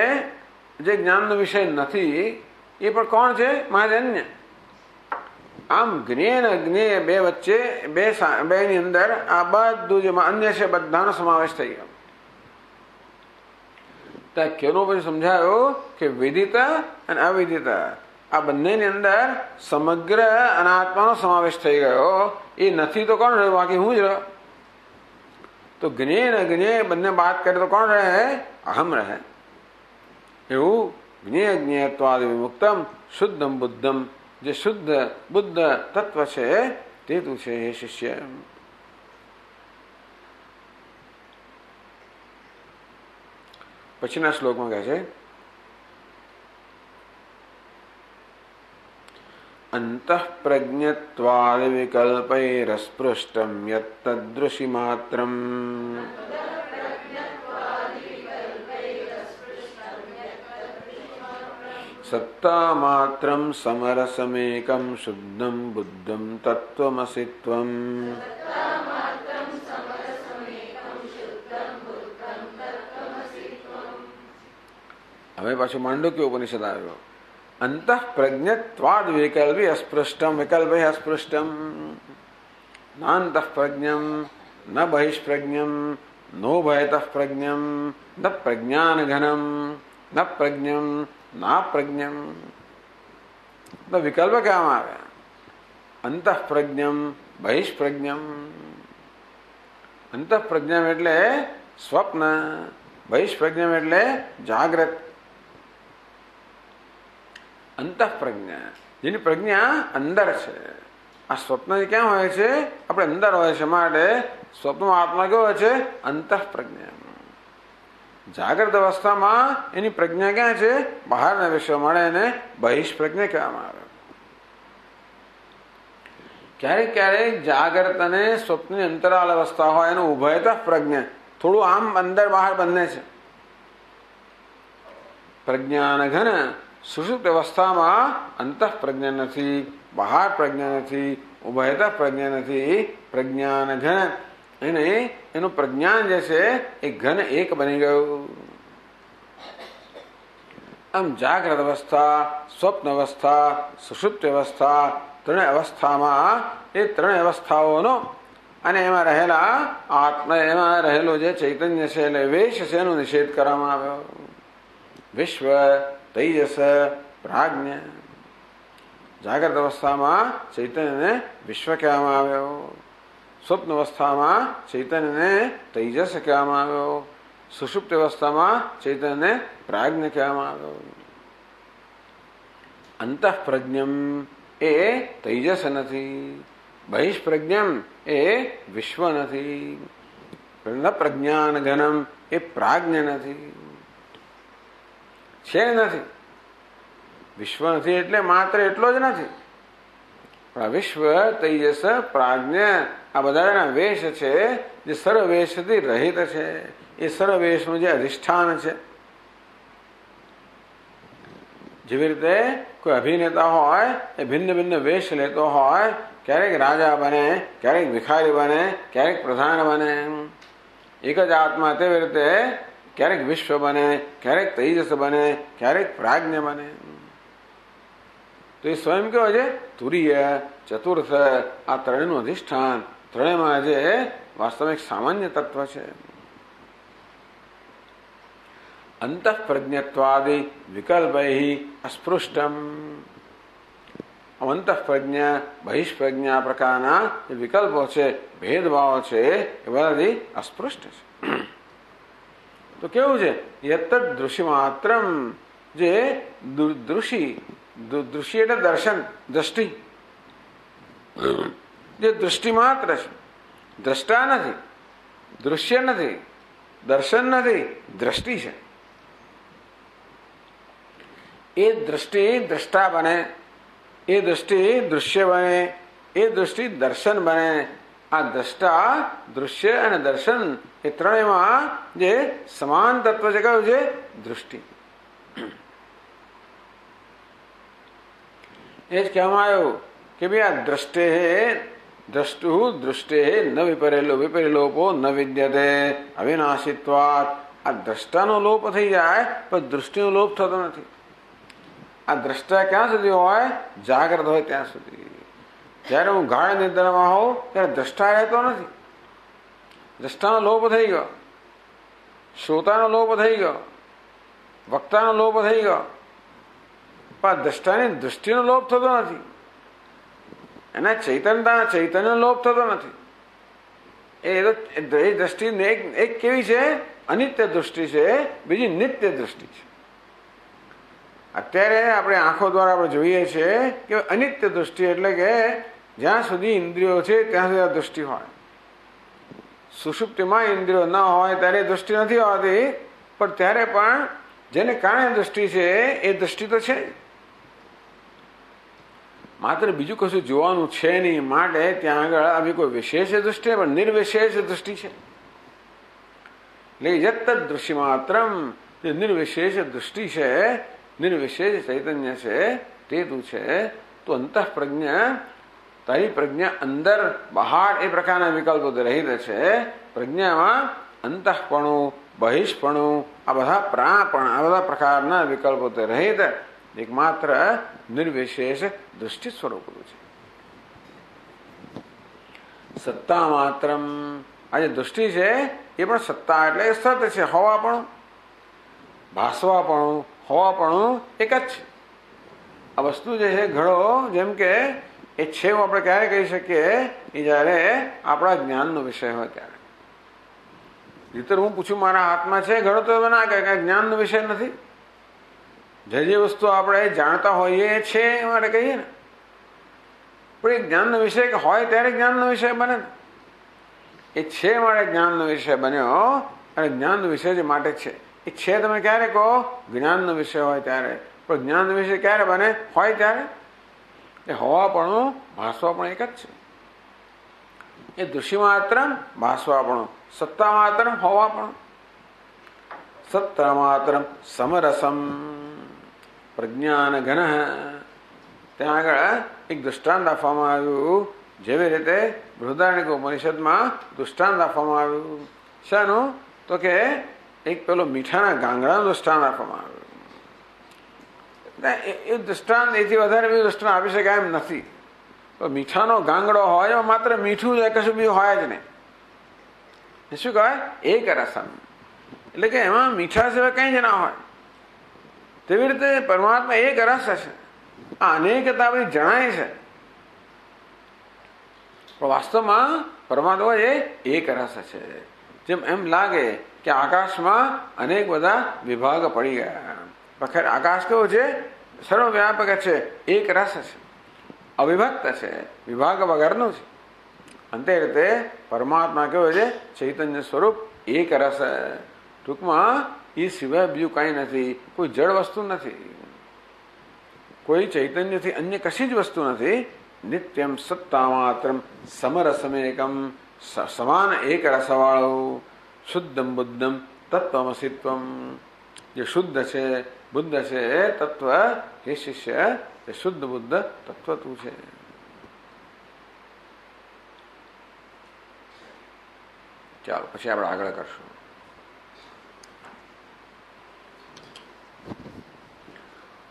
જે જ્ઞાનનો વિષય નથી એ પણ કોણ છે? મારાથી અન્ય. આમ જ્ઞેય અને અજ્ઞેય બે વચ્ચે બેની અંદર આ બધું જે અન્ય છે બધાનો સમાવેશ થઈ ગયો. ત્યાં કેનો પછી સમજાયો કે વિદિત અને અવિદિત આ બંનેની અંદર સમગ્ર અનાત્માનો સમાવેશ થઈ ગયો. એ નથી તો કોણ રહ્યો? બાકી હું જ રહ્યો. તો જ્ઞેય અને અજ્ઞેય બંને બાત કરે તો કોણ રહે? અહમ રહે. એવું જ્ઞેય જ્ઞેયત્વાદ વિમુક્તમ શુદ્ધમ બુદ્ધમ. જે શુદ્ધ બુદ્ધ તત્વ છે તે તું છે હે શિષ્ય. પછીના શ્લોકમાં કહે છે અંતઃપ્રજ્ઞત્વાદ વિકલ્પૈરસ્પૃષ્ટમ યત્તદૃશિ માત્રમ સત્તા માત્રમ સમરસમેકમ શુદ્ધમ બુદ્ધમ તત્વમસિત્વમ. હવે પાછું માંડુક્ય ઉપનિષદ આવ્યો. અંતઃપ્રજ્ઞત્વાદ વિકલ્પે અસ્પૃષ્ટમ. વિકલ્પે અસ્પૃષ્ટમ નાંતઃપ્રજ્ઞમ ન બહિષ્પ્રજ્ઞમ નો ભયતઃ પ્રજ્ઞમ ન પ્રજ્ઞાન ઘનમ ન પ્રજ્ઞમ ના પ્રજ્ઞમ. વિકલ્પ કહેવામાં આવ્યા. અંતઃપ્રજ્ઞમ બહિષ્પ્રજ્ઞમ. અંતઃપ્રજ્ઞમ એટલે સ્વપ્ન, બહિષ્પ્રજ્ઞમ એટલે જાગ્રત. અંતઃપ્રજ્ઞા જેની પ્રજ્ઞા અંદર છે. આ સ્વપ્ન ક્યાં હોય છે? આપણે અંદર હોય છે. માટે સ્વપ્નમાં આત્મા કેવો હોય છે? અંતઃપ્રજ્ઞા. જાગ્રત અવસ્થામાં એની પ્રજ્ઞા ક્યાં છે? બહારના વિષયો મળે એને બહિષ્પ્રજ્ઞા કહેવામાં આવે. ક્યારેક ક્યારેક જાગ્રત અને સ્વપ્નની અંતરાલ અવસ્થા હોય એનું ઉભયતઃ પ્રજ્ઞા, થોડું આમ અંદર બહાર બંને છે. પ્રજ્ઞાન ઘન સુષુપ્ત અવસ્થામાં અંતઃ પ્રજ્ઞા નથી, બહાર પ્રજ્ઞા નથી, ઉભયતઃ પ્રજ્ઞા નથી. પ્રજ્ઞાન ઘન એને એનું પ્રજ્ઞાન જે છે એ ઘન એક બની ગયું. આમ જાગ્રત અવસ્થા, સ્વપ્ન અવસ્થા, સુષુપ્ત અવસ્થા, ત્રણેય અવસ્થામાં એ ત્રણેય અવસ્થાઓનો અને એમાં રહેલા આત્મા, એમાં રહેલો જે ચૈતન્ય છે એટલે વેશ છે એનો નિષેધ કરવામાં આવ્યો. વિશ્વ, તૈજસ, પ્રાજ્ઞ. જાગ્રત અવસ્થામાં ચૈતન્યને વિશ્વ કહેવામાં આવ્યો. સ્વપ્ન અવસ્થામાં ચૈતન્યને તૈજસ કહેવામાં આવ્યો. સુષુપ્ત અવસ્થામાં ચૈતન્યને પ્રાજ્ઞ કહેવામાં આવ્યો. અંતઃપ્રજ્ઞમ એ તૈજસ નથી, બહિષ્પ્રજ્ઞમ એ વિશ્વ નથી, ન પ્રજ્ઞાન ઘનમ એ પ્રાજ્ઞ નથી. છે નથી. વિશ્વ નથી એટલે માત્ર એટલો જ નથી. પણ વિશ્વ, તૈજસ, પ્રાજ્ઞ આ બધાના વેશ છે જે સર્વવેશથી રહિત છે. એ સર્વવેશનું જે અધિષ્ઠાન છે, જેવી રીતે કોઈ અભિનેતા હોય એ ભિન્ન ભિન્ન વેશ લેતો હોય, ક્યારેક રાજા બને, ક્યારેક ભિખારી બને, ક્યારેક પ્રધાન બને. એક જ આત્મા તેવી રીતે ક્યારેક વિશ્વ બને, ક્યારેક તેજસ બને, ક્યારેક પ્રાજ્ઞ બને. તો એ સ્વયં કેવો છે? તુરીય, ચતુર્થ, આ ત્રણેયનું અધિષ્ઠાન, ત્રણેયમાં જે વાસ્તવિક સામાન્ય તત્વ છે. અંતઃપ્રજ્ઞત્વાદિ વિકલ્પૈ અસ્પૃષ્ટમ. અંતઃપ્રજ્ઞા, બહિષ્પ્રજ્ઞા પ્રકારના જે વિકલ્પો છે, ભેદભાવ છે, એ બધાથી અસ્પૃષ્ટ છે. તો કેવું છે? યત્તદ દૃશ્ય માત્રમ, જે દૃષ્ટિ એટલે દર્શન, દ્રષ્ટિ, જે દૃષ્ટિ માત્ર છે, દ્રષ્ટા નથી, દૃશ્ય નથી, દર્શન નથી, દ્રષ્ટિ છે. એ દ્રષ્ટિ દ્રષ્ટા બને, એ દ્રષ્ટિ દૃશ્ય બને, એ દૃષ્ટિ દર્શન બને. આ દ્રષ્ટા, દૃશ્ય અને દર્શન એ ત્રણેયમાં જે સમાન તત્વ છે, કયું છે? દૃષ્ટિ. એ જ કહેવામાં આવ્યું કે ભાઈ આ દ્રષ્ટે દ્રષ્ટુ દૃષ્ટે ન વિપરેલોપો ન વિદ્યતે અવિનાશિત્વાત. આ દ્રષ્ટાનો લોપ થઈ જાય પણ દૃષ્ટિનો લોપ થતો નથી. આ દ્રષ્ટા ક્યાં સુધી હોય? જાગ્રત હોય ત્યાં સુધી. જ્યારે હું ગાઢ નિદ્રામાં હોઉં ત્યારે દ્રષ્ટા રહેતો નથી. દ્રષ્ટાનો લોપ થઈ ગયો, શ્રોતાનો લોપ થઈ ગયો, વક્તાનો લોપ થઈ ગયો, પણ દ્રષ્ટાની દૃષ્ટિનો લોપ થતો નથી. એના ચૈતન્યનો લોપ થતો નથી. એ દ્રષ્ટિ એક કેવી છે? અનિત્ય દૃષ્ટિ છે, બીજી નિત્ય દૃષ્ટિ છે. અત્યારે આપણે આંખો દ્વારા આપણે જોઈએ છીએ કે અનિત્ય દૃષ્ટિ એટલે કે જ્યાં સુધી ઇન્દ્રિયો છે ત્યાં સુધી આ દૃષ્ટિ હોય. સુષુપ્તિમાં ઇન્દ્રિયો ન હોય ત્યારે દૃષ્ટિ નથી હોતી, પણ ત્યારે પણ જેને કારણે દૃષ્ટિ છે એ દૃષ્ટિ તો છે. માત્ર બીજું કશું જોવાનું છે નહીં, માટે ત્યાં આગળ આવી કોઈ વિશેષ દૃષ્ટિ પણ નિર્વિશેષ દૃષ્ટિ છે. એટલે યત્ત દૃષ્ટિ માત્રમ, જે નિર્વિશેષ દૃષ્ટિ છે, નિર્વિશેષ ચૈતન્ય છે, તે તું છે. તો અંતઃપ્રજ્ઞા, તારી પ્રજ્ઞા અંદર બહાર એ પ્રકારના વિકલ્પો રહિત છે. પ્રજ્ઞામાં અંતઃપણું, બહિષ્પણું, આ બધા પ્રાણપણ, આ બધા પ્રકારના વિકલ્પો રહિત એકમાત્ર નિર્વિશેષ દૃષ્ટિ સ્વરૂપનું છે. સત્તા માત્રમ, આ જે દૃષ્ટિ છે એ પણ સત્તા એટલે સત છે, હોવાપણું, ભાસવાપણું, હોવાપણું એક જ છે. આ વસ્તુ જે છે ઘડો, જેમ કે એ છે એવું આપણે ક્યારે કહી શકીએ? એ જ્યારે આપણા જ્ઞાનનો વિષય હોય ત્યારે. નહીંતર હું પૂછું મારા હાથમાં છે ઘડો, તો ના કહે કે જ્ઞાનનો વિષય નથી. જે વસ્તુ આપણે જાણતા હોઈએ છે એ માટે કહીએ ને. પણ એ જ્ઞાનનો વિષય કે હોય ત્યારે જ્ઞાનનો વિષય બને ને. એ છે માટે જ્ઞાનનો વિષય બન્યો, અને જ્ઞાનનો વિષય જે માટે છે એ છે તમે ક્યારે કહો? જ્ઞાનનો વિષય હોય ત્યારે. પણ જ્ઞાનનો વિષય ક્યારે બને? હોય ત્યારે. એ હોવાપણું, ભાસવાપણું એક જ છે. એ દૃશ્ય માત્ર ભાસવાપણું, સત્તા માત્ર હોવાપણું, સત્તા માત્ર સમરસમ પ્રજ્ઞાન ઘન. ત્યાં આગળ એક દૃષ્ટાંત આપવામાં આવ્યું, જેવી રીતે બૃહદારણ્યક ઉપનિષદમાં દૃષ્ટાંત આપવામાં આવ્યું. શાનું? તો કે એક પેલો મીઠાના ગાંગડાનું દૃષ્ટાંત આપવામાં આવ્યું. એ દૃષ્ટાંત એથી વધારે બીજું દૃષ્ટાંત આપી શકાય એમ નથી. તો મીઠાનો ગાંગડો હોય એમાં માત્ર મીઠું જ, કશું બીજું હોય જ નહીં. એ શું કહેવાય? એક રસમ. એટલે કે એમાં મીઠા સિવાય કંઈ જ ના હોય. તેવી રીતે પરમાત્મા એક રસ હશે. આ અનેકતા બધી જણાય છે, પણ વાસ્તવમાં પરમાત્મા એ એક રસ છે. જેમ એમ લાગે કે આકાશમાં અનેક બધા વિભાગ પડી ગયા. ખરેખર આકાશ કેવો છે? સર્વવ્યાપક છે, એક રસ છે, અવિભક્ત છે, વિભાગ વગરનું છે. અને તે રીતે પરમાત્મા કેવો છે? ચૈતન્ય સ્વરૂપ એક રસ. ટૂંકમાં એ સિવાય બીજું કાંઈ નથી. કોઈ જળ વસ્તુ નથી, કોઈ ચૈતન્યથી અન્ય કશી જ વસ્તુ નથી. નિત્યમ સત્તા માત્રમ સમરસમેકમ, સમાન એક રસવાળું, શુદ્ધમ બુદ્ધમ તત્વમસિત્વમ. જે શુદ્ધ છે, બુદ્ધ છે એ તત્વ, હે શિષ્ય એ શુદ્ધ બુદ્ધ તત્વ તું છે. ચાલો પછી આપણે આગળ કરશું.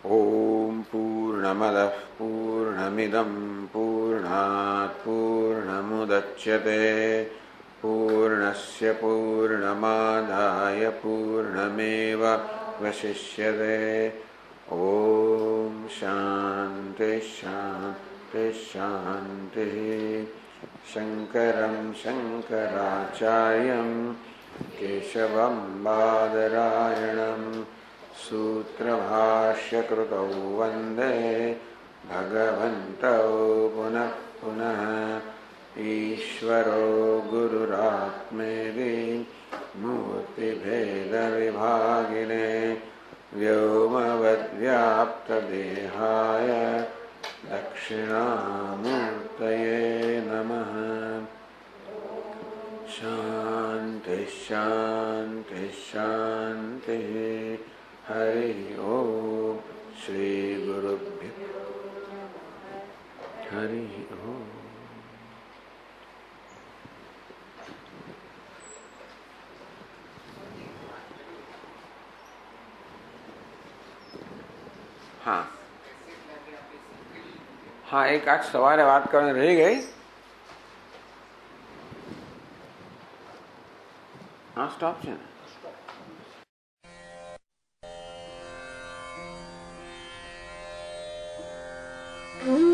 ઓમ પૂર્ણમદઃ પૂર્ણમિદં પૂર્ણાત પૂર્ણમુદચ્યતે પૂર્ણસ્ય પૂર્ણમાદાય પૂર્ણમેવાવશિષ્યતે. ઓમ શાંતિ શાંતિ શાંતિ. શંકરં શંકરાચાર્યં કેશવં બાદરાયણં सूत्रभाष्यकृतौ वन्दे भगवन्तौ पुनः पुनः. ईश्वरो गुरुरात्मेति मूर्तिभेदविभागिने व्योमवद्व्याप्तदेहाय दक्षिणामूर्तये नमः. शान्ति शान्ति शान्तिः. हरि ओम. श्री गुरुभ्यो हरि ओम. हाँ हाँ, एक आज सवारे बात करने रह गई. हाँ स्टॉप છે ને. Mm-hmm.